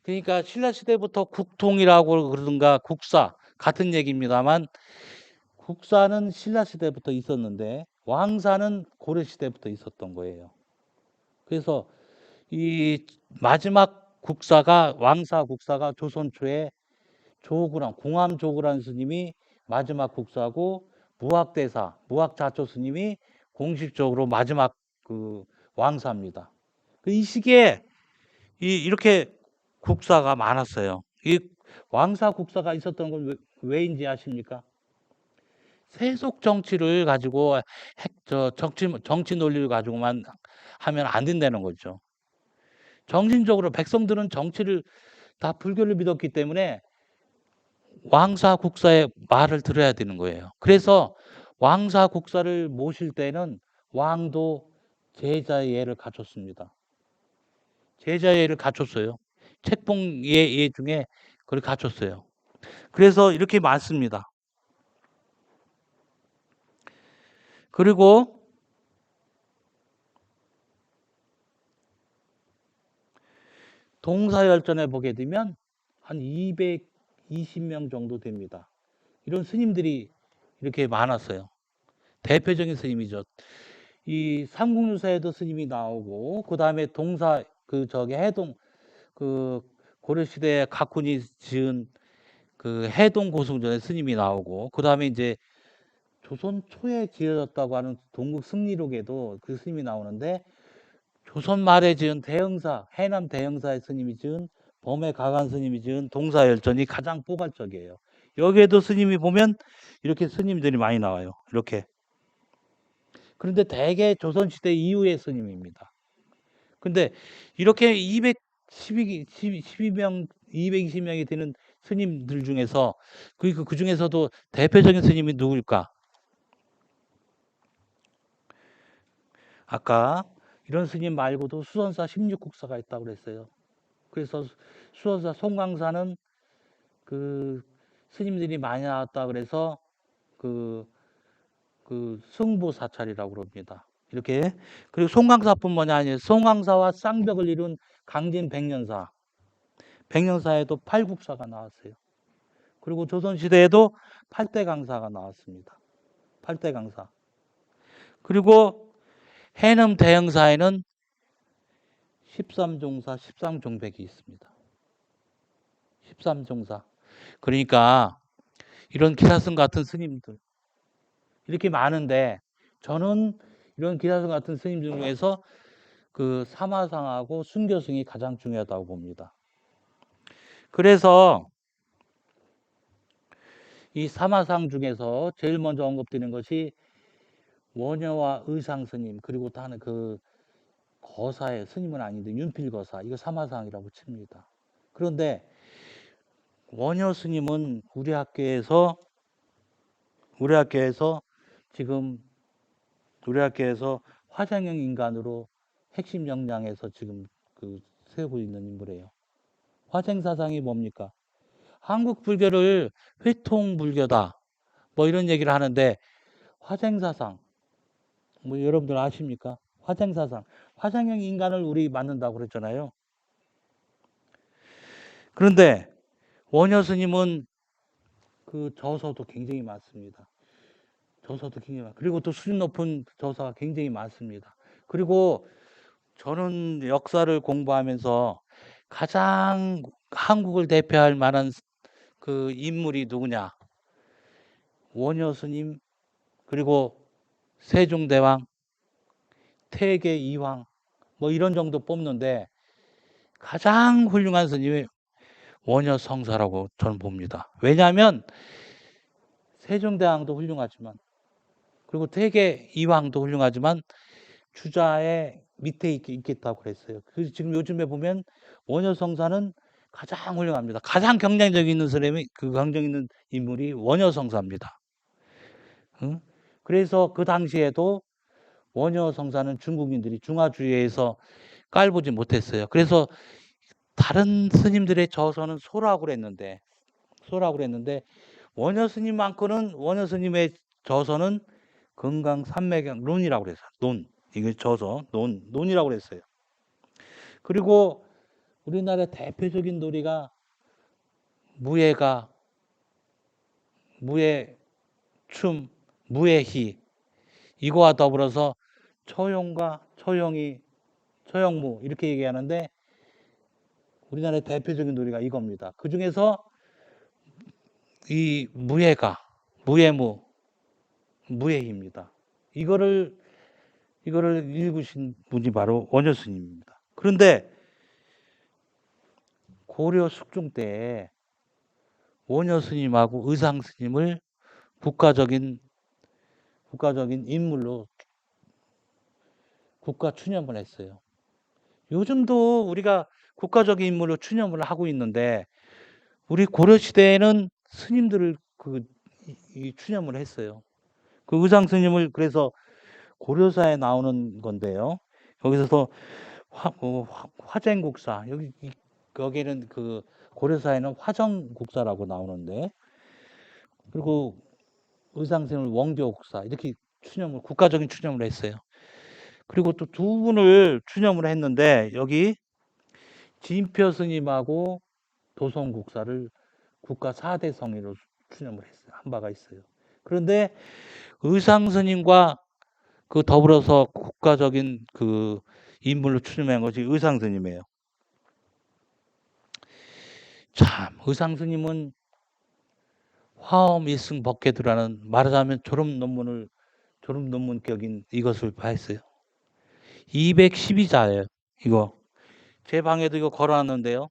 그러니까 신라시대부터 국통이라고 그러든가 국사 같은 얘기입니다만 국사는 신라시대부터 있었는데 왕사는 고려시대부터 있었던 거예요. 그래서 이 마지막 국사가 왕사 국사가 조선 초에 조구란 공암 조구란 스님이 마지막 국사고 무학대사 무학자초 스님이 공식적으로 마지막 그 왕사입니다. 이 시기에 이렇게 국사가 많았어요. 이 왕사 국사가 있었던 건 왜인지 아십니까? 세속 정치를 가지고 정치 논리를 가지고만 하면 안 된다는 거죠. 정신적으로 백성들은 정치를 다 불교를 믿었기 때문에 왕사 국사의 말을 들어야 되는 거예요. 그래서 왕사 국사를 모실 때는 왕도 제자의 예를 갖췄습니다. 제자의 예를 갖췄어요. 책봉예 예 중에 그걸 갖췄어요. 그래서 이렇게 많습니다. 그리고 동사열전에 보게 되면 한 220명 정도 됩니다. 이런 스님들이 이렇게 많았어요. 대표적인 스님이죠. 이 삼국유사에도 스님이 나오고 그 다음에 동사 해동 그 고려시대 각군이 지은 그 해동 고승전에 스님이 나오고 그 다음에 이제 조선 초에 지어졌다고 하는 동국 승리록에도 그 스님이 나오는데 조선 말에 지은 대흥사 해남 대흥사의 스님이 지은 범의 가간 스님이 지은 동사열전이 가장 포괄적이에요. 여기에도 스님이 보면 이렇게 스님들이 많이 나와요. 이렇게. 그런데 대개 조선시대 이후의 스님입니다. 근데 이렇게 212명, 220명이 되는 스님들 중에서 그 중에서도 대표적인 스님이 누구일까? 아까 이런 스님 말고도 수선사 16국사가 있다고 그랬어요. 그래서 수선사 송광사는 그 스님들이 많이 나왔다 그래서 그 승보 사찰이라고 그럽니다. 이렇게 그리고 송광사뿐만이 아니에요. 송광사와 쌍벽을 이룬 강진 백년사, 백년사에도 팔국사가 나왔어요. 그리고 조선시대에도 팔대강사가 나왔습니다. 팔대강사. 그리고 해남 대형사에는 13종사, 13종백이 있습니다. 13종사. 그러니까 이런 기사승 같은 스님들 이렇게 많은데 저는 이런 기사승 같은 스님 중에서 그 사마상하고 순교승이 가장 중요하다고 봅니다. 그래서 이 사마상 중에서 제일 먼저 언급되는 것이 원효와 의상 스님 그리고 다른 그 거사의 스님은 아닌데 윤필거사 이거 사마상이라고 칩니다. 그런데 원효 스님은 우리 학교에서 지금 우리 학교에서 화장형 인간으로 핵심 역량에서 지금 세우고 있는 인물이에요. 화생 사상이 뭡니까? 한국 불교를 회통 불교다. 뭐 이런 얘기를 하는데 화생 사상 뭐 여러분들 아십니까? 화생 사상. 화생형 인간을 우리 만든다고 그랬잖아요. 그런데 원효 스님은 그 저서도 굉장히 많습니다. 저서도 굉장히 많고, 그리고 또 수준 높은 저서가 굉장히 많습니다. 그리고 저는 역사를 공부하면서 가장 한국을 대표할 만한 그 인물이 누구냐? 원효 스님, 그리고 세종대왕, 태계 이황, 뭐 이런 정도 뽑는데 가장 훌륭한 스님이 원효 성사라고 저는 봅니다. 왜냐하면 세종대왕도 훌륭하지만, 그리고 태계 이황도 훌륭하지만 주자의 밑에 있겠다고 그랬어요. 그래서 지금 요즘에 보면 원효 성사는 가장 훌륭합니다. 가장 경쟁력 있는 사람이, 그 경쟁 있는 인물이 원효 성사입니다. 응? 그래서 그 당시에도 원효 성사는 중국인들이 중화주의에서 깔보지 못했어요. 그래서 다른 스님들의 저서는 소라고 그랬는데 원효 스님만큼은, 원효 스님의 저서는 금강산맥경 논이라고 그랬어요. 논. 이게 저서 논이라고 그랬어요. 그리고 우리나라의 대표적인 놀이가 무예가, 무예 춤, 무예희, 이거와 더불어서 처용과 처용이, 처용무 이렇게 얘기하는데 우리나라의 대표적인 놀이가 이겁니다. 그 중에서 이 무예가, 무예무, 무예희입니다. 이거를 읽으신 분이 바로 원효 스님입니다. 그런데 고려 숙종 때 원효 스님하고 의상 스님을 국가적인 인물로 국가 추념을 했어요. 요즘도 우리가 국가적인 인물로 추념을 하고 있는데 우리 고려 시대에는 스님들을 추념을 했어요. 그 의상 스님을, 그래서 고려사에 나오는 건데요. 여기서 화쟁국사, 여기는 그 고려사에는 화정국사라고 나오는데, 그리고 의상 스님을 원교국사 이렇게 국가적인 추념을 했어요. 그리고 또 두 분을 추념을 했는데 여기 진표 스님하고 도성국사를 국가 4대 성인으로 추념을 했어요. 한 바가 있어요. 그런데 의상 스님과 그 더불어서 국가적인 그 인물로 추념한 것이 의상 스님이에요. 참, 의상 스님은 화엄 일승 법계두라는, 말하자면 졸업 논문격인 이것을 했어요. 212자예요. 이거 제 방에도 이거 걸어놨는데요.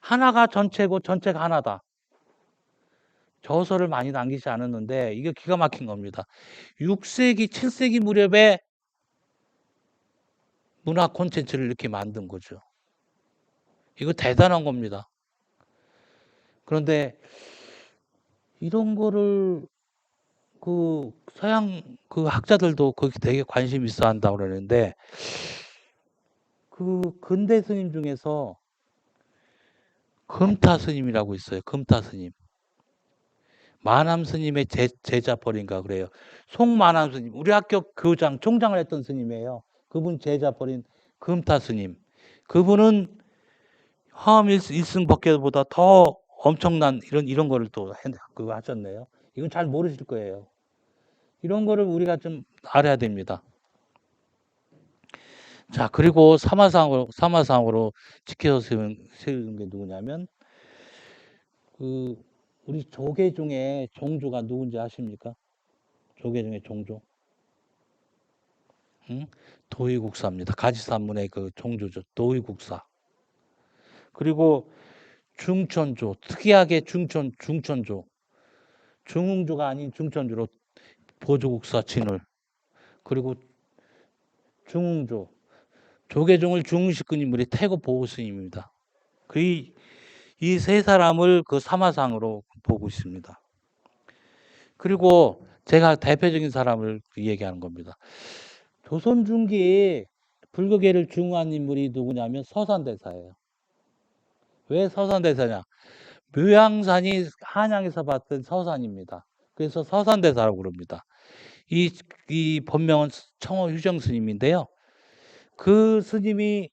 하나가 전체고 전체가 하나다. 저서를 많이 남기지 않았는데 이게 기가 막힌 겁니다. 6세기, 7세기 무렵에 문화 콘텐츠를 이렇게 만든 거죠. 이거 대단한 겁니다. 그런데 이런 거를 그 서양 그 학자들도 거기 되게 관심 있어 한다고 그러는데, 그 근대 스님 중에서 금타 스님이라고 있어요. 금타 스님. 만암 스님의 제자벌인가 그래요. 송만암 스님, 우리 학교 교장, 총장을 했던 스님이에요. 그분 제자벌인 금타 스님. 그분은 화엄 일승 법계보다 더 엄청난 이런 거를 또 그거 하셨네요. 이건 잘 모르실 거예요. 이런 거를 우리가 좀 알아야 됩니다. 자, 그리고 사마상으로 지켜서 세운 게 누구냐면, 그, 우리 조계 중에 종조가 누군지 아십니까? 조계 중에 종조. 응? 도의국사입니다. 가지산문의 그 종조죠. 도의국사. 그리고 중천조, 특이하게 중천조. 중흥조가 아닌 중천조로 보조국사 진을. 그리고 중흥조. 조계종을 중흥시킨 인물이 태고 보호스님입니다. 이 세 사람을 그 사마상으로 보고 있습니다. 그리고 제가 대표적인 사람을 얘기하는 겁니다. 조선 중기에 불교계를 중화한 인물이 누구냐면 서산대사예요. 왜 서산대사냐? 묘양산이 한양에서 봤던 서산입니다. 그래서 서산대사라고 부릅니다. 이 본명은 청호 휴정 스님인데요. 그 스님이,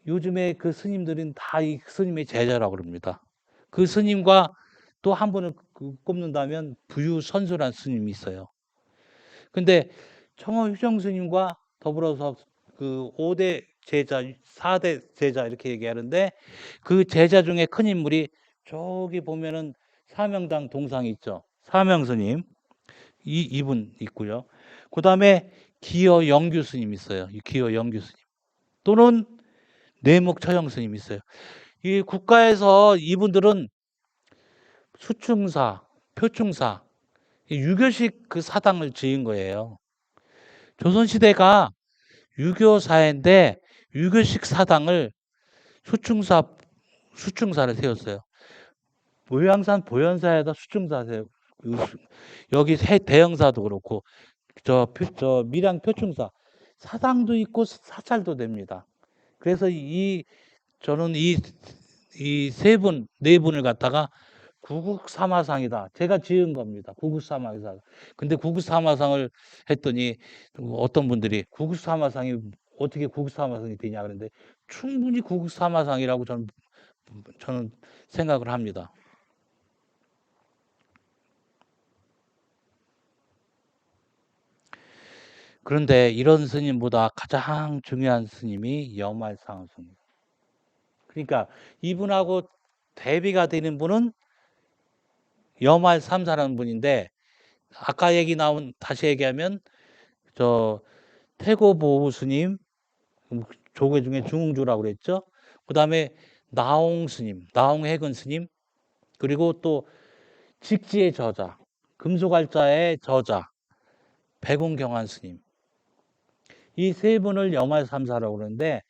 요즘에 그 스님들은 다 이 스님의 제자라고 그럽니다. 그 스님과 또 한 분을 꼽는다면 부유선수라는 스님이 있어요. 근데 청어 휴정 스님과 더불어서 그 5대 제자, 4대 제자 이렇게 얘기하는데 그 제자 중에 큰 인물이 저기 보면은 사명당 동상이 있죠. 사명 스님. 이분 있고요. 그다음에 기어 영규 스님 있어요. 이 기어 영규 스님. 또는 내목 처형 스님 있어요. 이 국가에서 이분들은 수충사, 표충사, 유교식 그 사당을 지은 거예요. 조선시대가 유교 사회인데 유교식 사당을 수충사를 세웠어요. 모양산 보현사에다 수충사 세우고 여기 대형사도 그렇고 저 밀양 표충사 사당도 있고 사찰도 됩니다. 그래서 저는 이 세 분, 네 분을 갖다가 구국사마상이다. 제가 지은 겁니다. 구국사마상. 근데 구국사마상을 했더니 어떤 분들이 구국사마상이 어떻게 구국사마상이 되냐 그러는데 충분히 구국사마상이라고 저는 생각을 합니다. 그런데 이런 스님보다 가장 중요한 스님이 여말상 스님. 그러니까 이분하고 대비가 되는 분은 여말삼사라는 분인데 아까 얘기 나온 다시 얘기하면 저 태고보우 스님 조계 중에 중흥주라고 그랬죠. 그다음에 나홍 스님, 나홍해근 스님 그리고 또 직지의 저자, 금속알자의 저자 백운경환 스님 이 세 분을 여말삼사라고 그러는데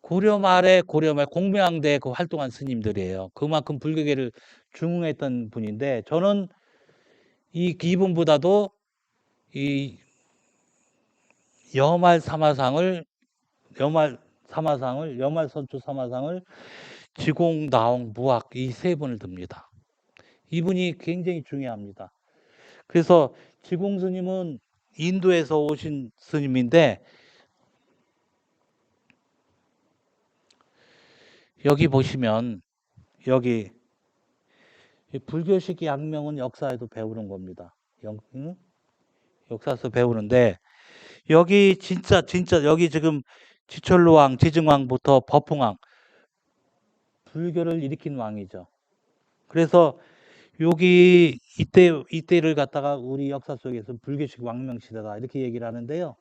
고려 말에 공명왕대 그 활동한 스님들이에요. 그만큼 불교계를 중흥했던 분인데 저는 이분보다도 이 여말선초 사마상을 지공, 나홍, 무학 이 세 분을 듭니다. 이분이 굉장히 중요합니다. 그래서 지공 스님은 인도에서 오신 스님인데 여기 보시면 여기 불교식 양명은 역사에도 배우는 겁니다. 역사에서 배우는데 여기 진짜 여기 지금 지철로왕, 지증왕부터 법흥왕 불교를 일으킨 왕이죠. 그래서 여기 이때를 갖다가 우리 역사 속에서 불교식 왕명시대다 이렇게 얘기를 하는데요.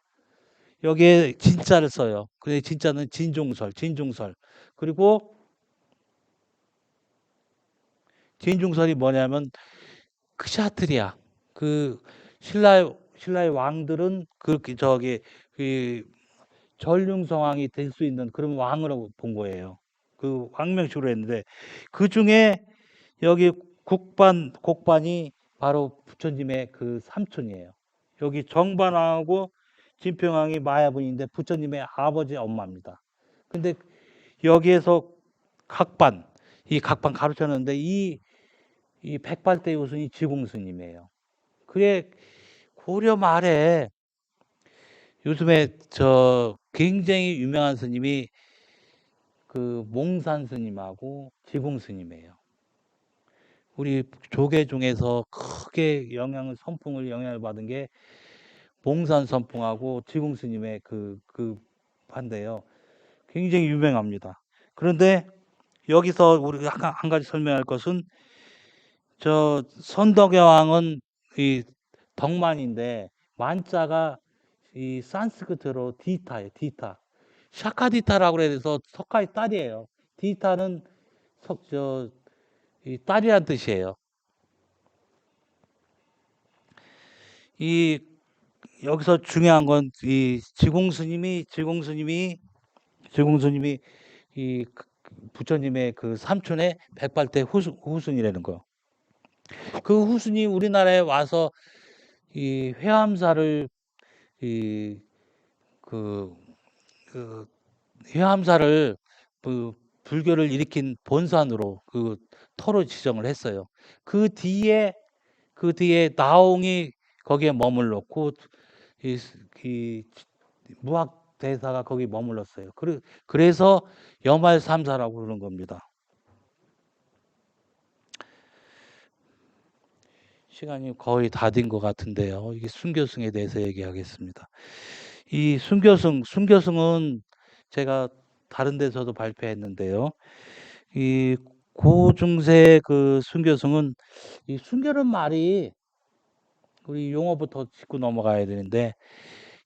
여기에 진짜를 써요. 근데 진짜는 진중설. 그리고 진중설이 뭐냐면 크샤트리아 그 신라의 왕들은 그 전륜성왕이 될 수 있는 그런 왕으로 본 거예요. 그 왕명식으로 했는데 그 중에 여기 곡반이 바로 부처님의 그 삼촌이에요. 여기 정반왕하고 진평왕이 마야분인데 부처님의 아버지 엄마입니다. 근데 여기에서 이 각반 가르쳤는데 이 백발대 요순이 지공스님이에요. 그게 고려 말에 요즘에 저 굉장히 유명한 스님이 그 몽산 스님하고 지공 스님이에요. 우리 조계 중에서 크게 선풍을 영향을 받은 게 몽산 선풍하고 지공 스님의 그 반대요. 굉장히 유명합니다. 그런데 여기서 우리가 한 가지 설명할 것은 저 선덕여 왕은 이 덕만인데 만자가 이 산스크트로 디타예요. 디타. 샤카디타라고 그래서 석가의 딸이에요. 디타는 이 딸이란 뜻이에요. 이 여기서 중요한 건 이 지공스님이 이 부처님의 그 삼촌의 백발대 후순이라는 거. 그 후순이 우리나라에 와서 이 회암사를 그 회암사를 그 불교를 일으킨 본산으로 그 터로 지정을 했어요. 그 뒤에 나홍이 거기에 머물렀고 이 무학 대사가 거기 머물렀어요. 그래서 여말 삼사라고 그러는 겁니다. 시간이 거의 다 된 것 같은데요. 이게 순교승에 대해서 얘기하겠습니다. 이 순교승은 제가 다른 데서도 발표했는데요. 이 고중세 그 순교승은 이 순교는 말이 우리 용어부터 짚고 넘어가야 되는데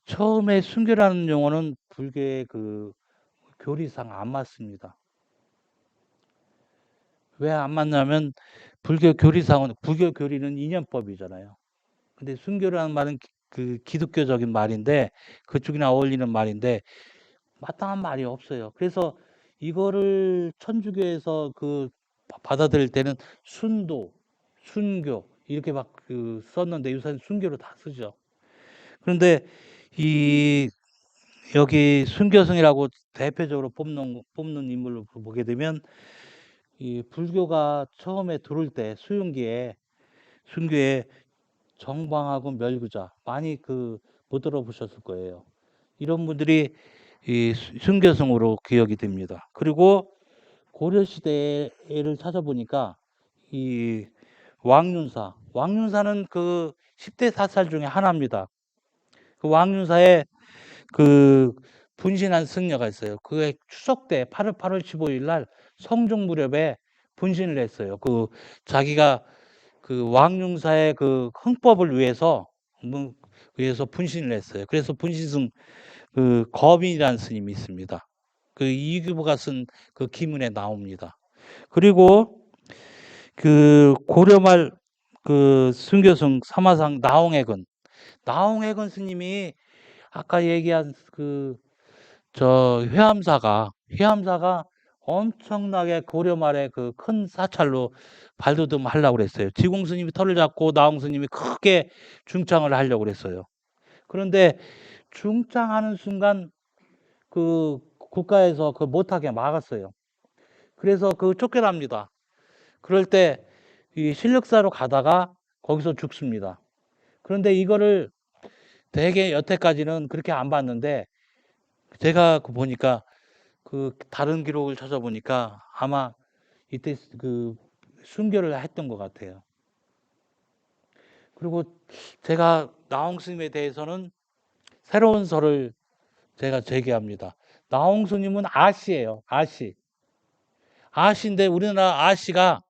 처음에 순교라는 용어는 불교의 그 교리상 안 맞습니다. 왜 안 맞냐면 불교 교리상은 불교 교리는 인연법이잖아요. 근데 순교라는 말은 그 기독교적인 말인데 그쪽이나 어울리는 말인데 마땅한 말이 없어요. 그래서 이거를 천주교에서 그 받아들일 때는 순도, 순교 이렇게 막 그 썼는데 요새는 순교로 다 쓰죠. 그런데 이 여기 순교승이라고 대표적으로 뽑는 인물로 보게 되면 이 불교가 처음에 들어올 때 수용기에 순교에 정방하고 멸구자 많이 그 못 들어보셨을 거예요. 이런 분들이 이 순교승으로 기억이 됩니다. 그리고 고려 시대를 찾아보니까 이 왕윤사는 그 10대 사살 중에 하나입니다. 그 왕윤사의 그 분신한 승려가 있어요. 그게 추석 때 8월 15일 날 성종 무렵에 분신을 했어요. 그 자기가 그 왕융사의 그 흥법을 위해서 분신을 했어요. 그래서 분신승 그 거빈이라는 스님이 있습니다. 그 이규보가 쓴 그 기문에 나옵니다. 그리고 그 고려말 그 순교승 사마상 나홍액은 스님이 아까 얘기한 그 저 회암사가 엄청나게 고려 말에 그 큰 사찰로 발돋움 하려고 그랬어요. 지공 스님이 털을 잡고 나홍 스님이 크게 중창을 하려고 그랬어요. 그런데 중창하는 순간 그 국가에서 그 못하게 막았어요. 그래서 그 쫓겨납니다. 그럴 때 이 실력사로 가다가 거기서 죽습니다. 그런데 이거를 되게 여태까지는 그렇게 안 봤는데 제가 보니까 그 다른 기록을 찾아보니까 아마 이때 그 순교를 했던 것 같아요. 그리고 제가 나홍 스님에 대해서는 새로운 설을 제가 제기합니다. 나홍 스님은 아씨예요. 아씨인데 우리나라 아씨가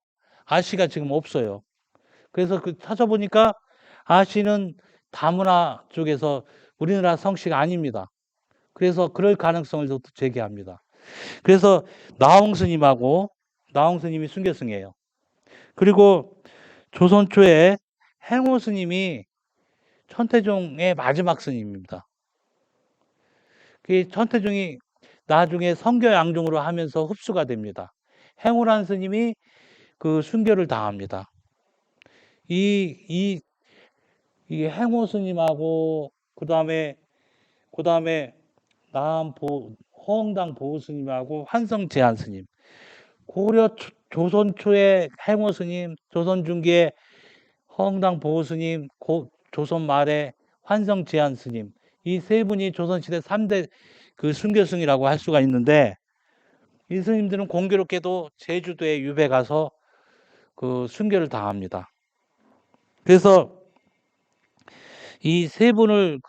지금 없어요. 그래서 그 찾아보니까 아씨는 다문화 쪽에서 우리나라 성씨가 아닙니다. 그래서 그럴 가능성을 제기합니다. 그래서 나홍 스님이 순교승이에요. 그리고 조선 초에 행호 스님이 천태종의 마지막 스님입니다. 그 천태종이 나중에 성교 양종으로 하면서 흡수가 됩니다. 행호란 스님이 그 순교를 당합니다. 이 행호 스님하고 그다음에 허흥당 보호 스님하고 환성 제한 스님, 조선 초의 행호 스님, 조선 중기의 허흥당 보호 스님, 조선 말의 환성 제한 스님, 이 세 분이 조선시대 3대 그 순교승이라고 할 수가 있는데 이 스님들은 공교롭게도 제주도에 유배 가서 그 순교를 당합니다. 그래서 이 세 분을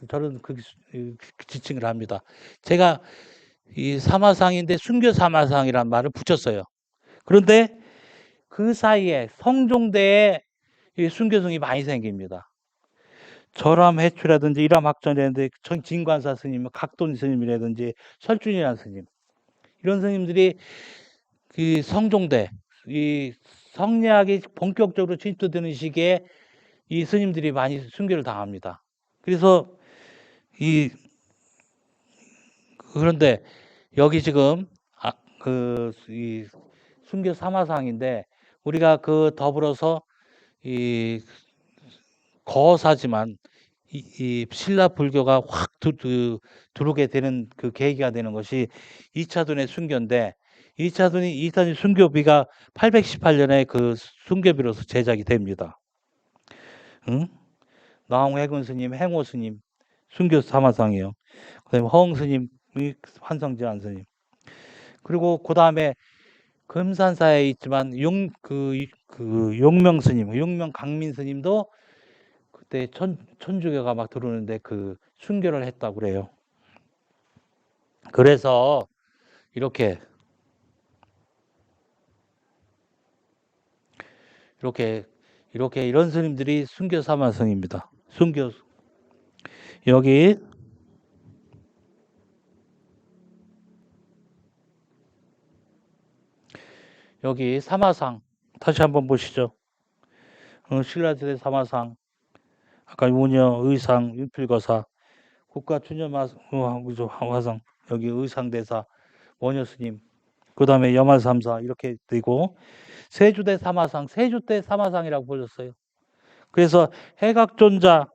저는 그 지칭을 합니다. 제가 이 사마상인데 순교 사마상이라는 말을 붙였어요. 그런데 그 사이에 성종대에 이 순교승이 많이 생깁니다. 절암해추라든지 일암학전이라든지 진관사 스님, 각돈 스님이라든지 설준이라는 스님, 이런 스님들이 그 성종대, 이 성리학이 본격적으로 진투되는 시기에 이 스님들이 많이 순교를 당합니다. 그래서 그런데 여기 지금 이 순교 사마상인데 우리가 그 더불어서 이 거사지만 이 신라 불교가 확 들어오게 되는 그 계기가 되는 것이 이차돈의 순교인데 이차돈의 순교비가 818년에 그 순교비로서 제작이 됩니다. 응? 나홍해군 스님, 행호 스님, 순교 사마상이요. 그다음에 허흥 스님, 환성제한 스님. 그리고 그 다음에 금산사에 있지만 그 용명 스님, 용명 강민 스님도 그때 천주교가 막 들어오는데 그 순교를 했다고 그래요. 그래서 이렇게 이런 스님들이 순교 사마성입니다. 순교 여기 사마상 다시 한번 보시죠. 신라시대 사마상, 아까 운여 의상 윤필거사 국가춘념화상 여기 의상대사 원효스님, 그 다음에 염화삼사 이렇게 되고 세주대 사마상, 세주대 사마상이라고 불렀어요. 그래서 해각존자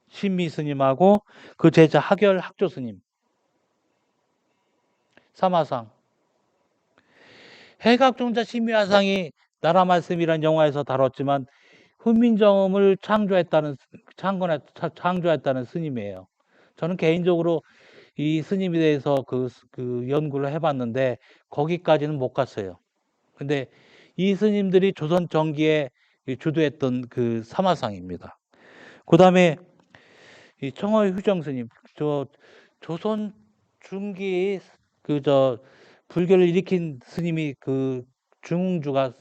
신미 스님하고 그 제자 하결 학조 스님 사마상. 해각존자 신미화상이 나라 말씀이란 영화에서 다뤘지만 훈민정음을 창조했다는 스님이에요. 저는 개인적으로 이 스님에 대해서 그 연구를 해봤는데 거기까지는 못 갔어요. 근데 이 스님들이 조선 정기에 주도했던 그 사마상입니다. 그 다음에 이 청허 휴정 스님, 조선 중기 불교를 일으킨 스님이 그 중웅주가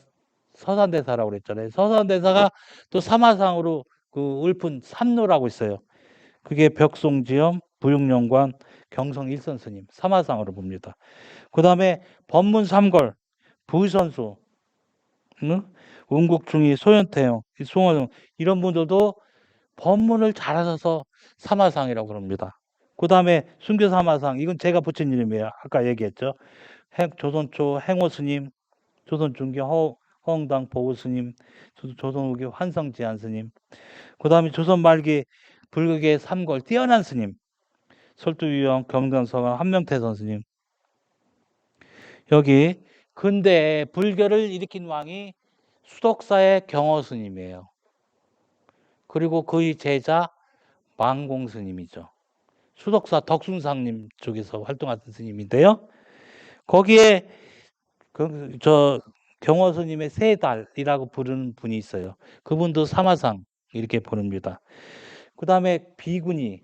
서산대사라고 그랬잖아요. 서산대사가 또 사마상으로 그 읊은 삼노라고 있어요. 그게 벽송지엄, 부육령관, 경성 일선 스님 사마상으로 봅니다. 그 다음에 법문 삼걸, 부의선수, 운국중이, 소연태영, 송원영 이런 분들도 법문을 잘하셔서 사마상이라고 그럽니다. 그 다음에 순교 사마상, 이건 제가 붙인 이름이에요. 아까 얘기했죠. 조선초 행호 스님, 조선 중기 허흥당 보우 스님, 조선 후기 환성지한 스님, 그 다음에 조선 말기 불교계 삼걸 뛰어난 스님, 설두유영, 경전서가 한명태선 스님. 여기 근대에 불교를 일으킨 왕이 수덕사의 경허 스님이에요. 그리고 그의 제자 망공 스님이죠. 수덕사 덕순상님 쪽에서 활동하던 스님인데요. 거기에 경허 스님의 세 달이라고 부르는 분이 있어요. 그분도 사마상 이렇게 부릅니다. 그 다음에 비구니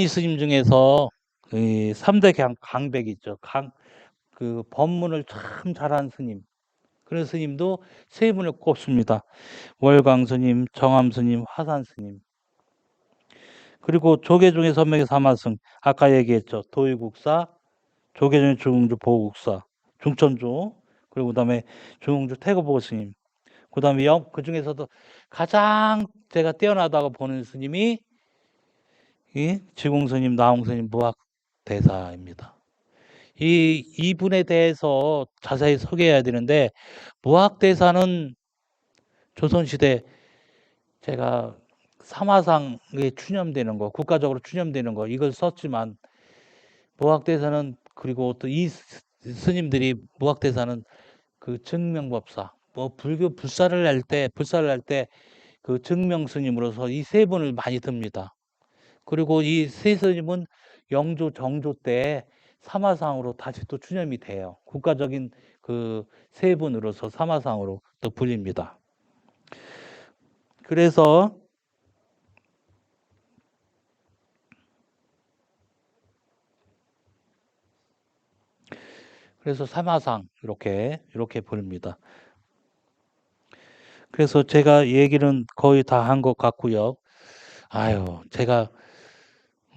스님 중에서 3대 강백이 있죠. 그 법문을 참 잘하는 스님. 그런 스님도 세 분을 꼽습니다. 월광 스님, 정암 스님, 화산 스님. 그리고 조계 중에 선명의 사마승, 아까 얘기했죠. 도의국사, 조계 중에 중흥주 보국사, 중천주, 그리고 그다음에 중흥주 태거보고 스님. 그다음에 그 중에서도 가장 제가 뛰어나다고 보는 스님이 이 지공 스님, 나홍 스님 무학 대사입니다. 이분에 대해서 자세히 소개해야 되는데 무학 대사는 조선시대 제가 사마상에 추념되는 거, 국가적으로 추념되는 거 이걸 썼지만 무학대사는 그리고 또 이 스님들이 무학대사는 그 증명법사, 뭐 불교 불사를 할 때 그 증명 스님으로서 이 세 분을 많이 듭니다. 그리고 이 세 스님은 영조 정조 때 사마상으로 다시 또 추념이 돼요. 국가적인 그 세 분으로서 사마상으로 또 불립니다. 그래서 사마상 이렇게 부릅니다. 그래서 제가 얘기는 거의 다 한 것 같고요. 아유, 제가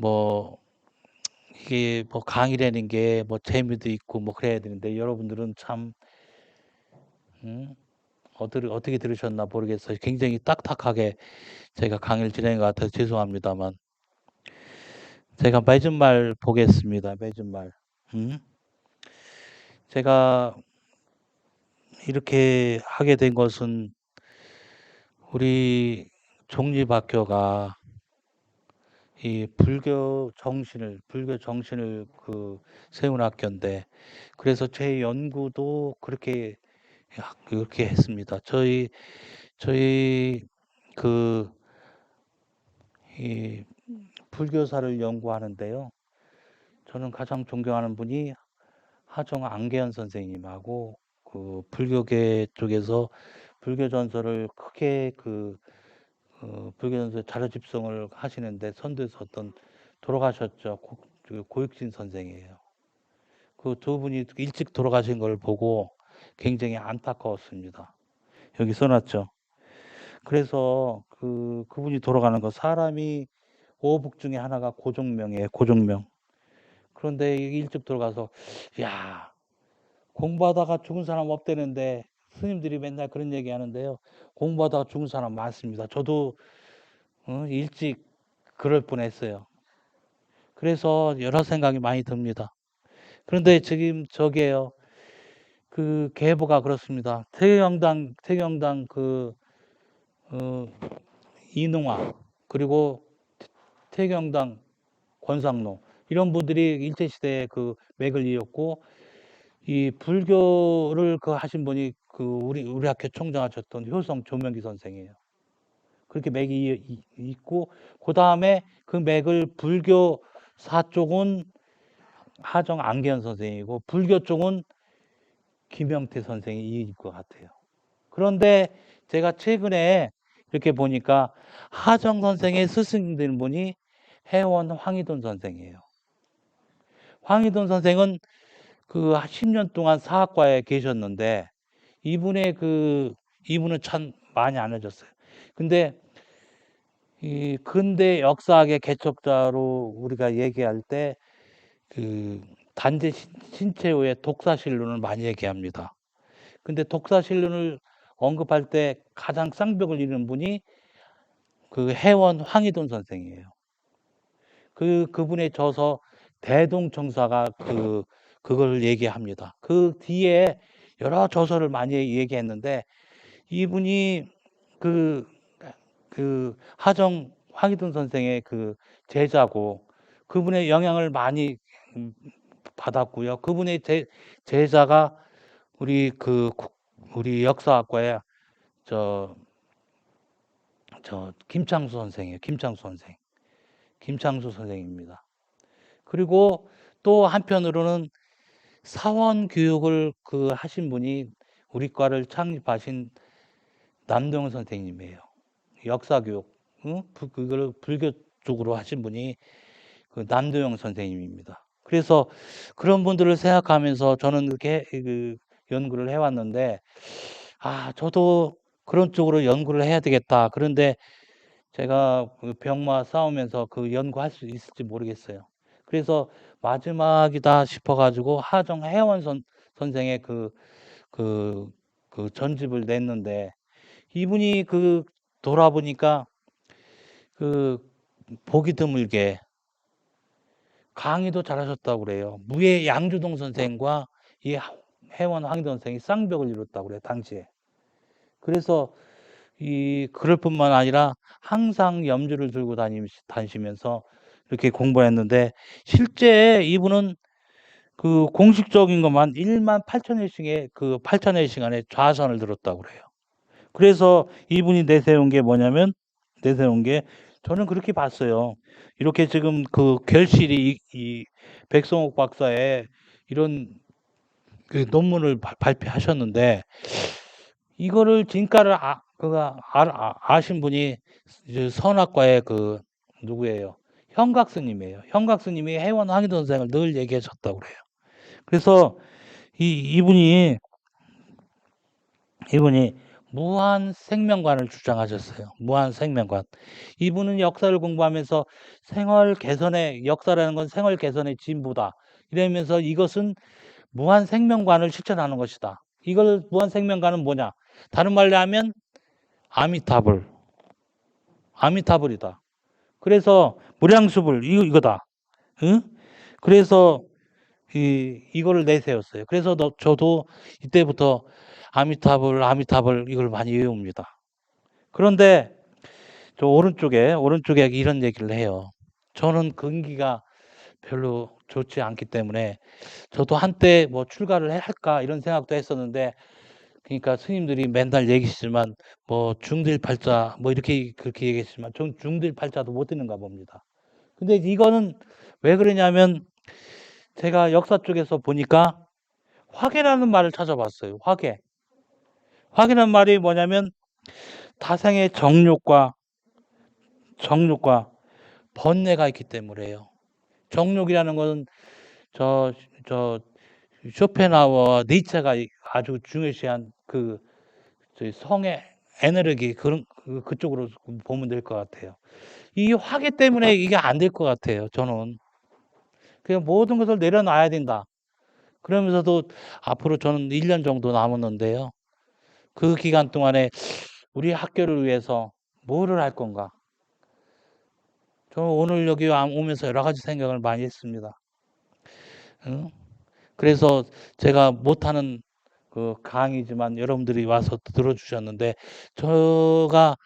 뭐 이게 뭐 강의라는 게 뭐 재미도 있고 뭐 그래야 되는데 여러분들은 참 어떻게 들으셨나 모르겠어요. 굉장히 딱딱하게 제가 강의를 진행한 것 같아서 죄송합니다만 제가 맺은 말 보겠습니다. 맺은 말. 제가 이렇게 하게 된 것은 우리 종립학교가 이 불교 정신을 그 세운 학교인데 그래서 제 연구도 그렇게 했습니다. 저희 그 이 불교사를 연구하는데요. 저는 가장 존경하는 분이 하정 안계현 선생님하고 그 불교계 쪽에서 불교 전설을 크게 불교 전설 자료 집성을 하시는데 선두에서 어떤 돌아가셨죠. 그 고육진 선생이에요. 그 두 분이 일찍 돌아가신 걸 보고 굉장히 안타까웠습니다. 여기 써놨죠. 그래서 그분이 돌아가는 거, 사람이 오북 중에 하나가 고종명이에요. 고종명. 그런데 일찍 돌아가서, 야, 공부하다가 죽은 사람 없대는데 스님들이 맨날 그런 얘기 하는데요. 공부하다가 죽은 사람 많습니다. 저도 일찍 그럴 뻔했어요. 그래서 여러 생각이 많이 듭니다. 그런데 지금 저게요. 그 계보가 그렇습니다. 태경당 어, 이능화, 그리고 태경당 권상로, 이런 분들이 일제시대에 그 맥을 이었고, 이 불교를 하신 분이 우리 학교 총장하셨던 효성 조명기 선생이에요. 그렇게 맥이 있고, 그 다음에 그 맥을 불교사 쪽은 하정 안계현 선생이고, 불교 쪽은 김영태 선생이 이길 것 같아요. 그런데 제가 최근에 이렇게 보니까 하정 선생의 스승된 분이 해원 황희돈 선생이에요. 황희돈 선생은 그 10년 동안 사학과에 계셨는데 이분은 참 많이 안 해줬어요. 근데 이 근대 역사학의 개척자로 우리가 얘기할 때 그 단재 신채호의 독사실론을 많이 얘기합니다. 근데 독사실론을 언급할 때 가장 쌍벽을 이루는 분이 그 해원 황희돈 선생이에요. 그분의 저서 대동청사가 그걸 얘기합니다. 그 뒤에 여러 저서를 많이 얘기했는데 이분이 하정 황희돈 선생의 그 제자고 그분의 영향을 많이 받았고요. 그분의 제자가 우리 역사학과의 저 김창수 선생이에요. 김창수 선생입니다. 그리고 또 한편으로는 사원 교육을 하신 분이 우리 과를 창립하신 남동현 선생님이에요. 역사 교육, 그걸 불교 쪽으로 하신 분이 남도영 선생님입니다. 그래서 그런 분들을 생각하면서 저는 이렇게 연구를 해왔는데, 저도 그런 쪽으로 연구를 해야 되겠다. 그런데 제가 병마 싸우면서 연구할 수 있을지 모르겠어요. 그래서 마지막이다 싶어가지고 하정 혜원 선생의 전집을 냈는데 이분이 돌아보니까 보기 드물게 강의도 잘하셨다고 그래요. 무예 양주동 선생과 이 혜원 황희돈 선생이 쌍벽을 이뤘다고 그래요, 당시에. 그래서 그럴 뿐만 아니라 항상 염주를 들고 다니시면서 이렇게 공부했는데 실제 이분은 공식적인 것만 1만 8천회씩의 8천회시간에 좌선을 들었다고 그래요. 그래서 이분이 내세운 게 뭐냐면 저는 그렇게 봤어요. 이렇게 지금 결실이 이 백성옥 박사의 이런 논문을 발표하셨는데 이거를 진가를 아신 분이 선악과의 누구예요? 현각 스님이에요. 현각 스님이 해원 황희돈 선생을 늘 얘기하셨다고 그래요. 그래서 이분이 무한 생명관을 주장하셨어요. 무한 생명관. 이분은 역사를 공부하면서 역사라는 건 생활 개선의 진보다. 이러면서 이것은 무한 생명관을 실천하는 것이다. 이걸 무한 생명관은 뭐냐? 다른 말로 하면 아미타불이다. 그래서 무량수불 이거다. 응? 그래서 이거를 내세웠어요. 그래서 저도 이때부터 아미타불 이걸 많이 외웁니다. 그런데 저 오른쪽에 이런 얘기를 해요. 저는 근기가 별로 좋지 않기 때문에 저도 한때 뭐 출가를 할까 이런 생각도 했었는데 그러니까 스님들이 맨날 얘기했지만 뭐 중들팔자 뭐 그렇게 얘기했지만 전 중들팔자도 못 듣는가 봅니다. 근데 이거는 왜 그러냐면 제가 역사 쪽에서 보니까 화계라는 말을 찾아봤어요. 화계. 화계라는 말이 뭐냐면 타생의 정욕과 번뇌가 있기 때문에요. 정욕이라는 것은 저 쇼펜하우어와 니체가 아주 중요시한 저희 성의 에너지 그쪽으로 보면 될 것 같아요. 이 화계 때문에 이게 안 될 것 같아요. 저는 그냥 모든 것을 내려놔야 된다. 그러면서도 앞으로 저는 1년 정도 남았는데요. 그 기간 동안에 우리 학교를 위해서 뭐를 할 건가? 저는 오늘 여기 오면서 여러 가지 생각을 많이 했습니다. 응? 그래서 제가 못하는 그 강의지만 여러분들이 와서 들어주셨는데, 제가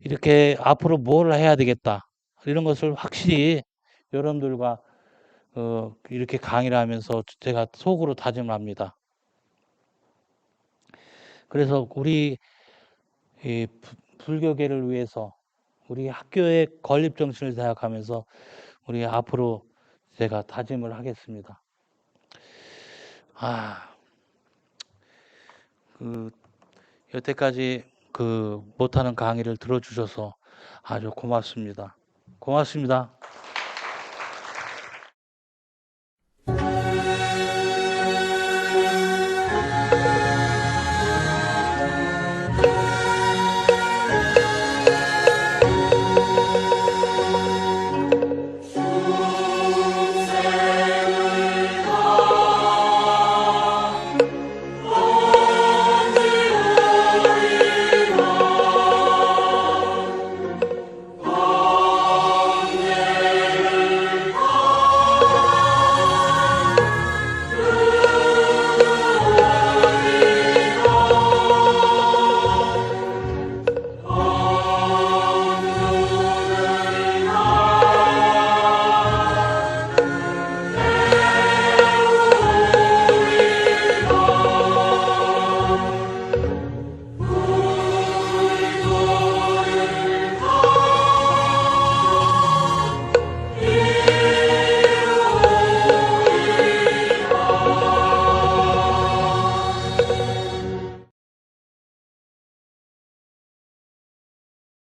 이렇게 앞으로 뭘 해야 되겠다. 이런 것을 확실히 여러분들과 이렇게 강의를 하면서 제가 속으로 다짐을 합니다. 그래서 우리 이 불교계를 위해서 우리 학교의 건립 정신을 생각하면서 우리 앞으로 제가 다짐을 하겠습니다. 여태까지 못하는 강의를 들어주셔서 아주 고맙습니다. 고맙습니다.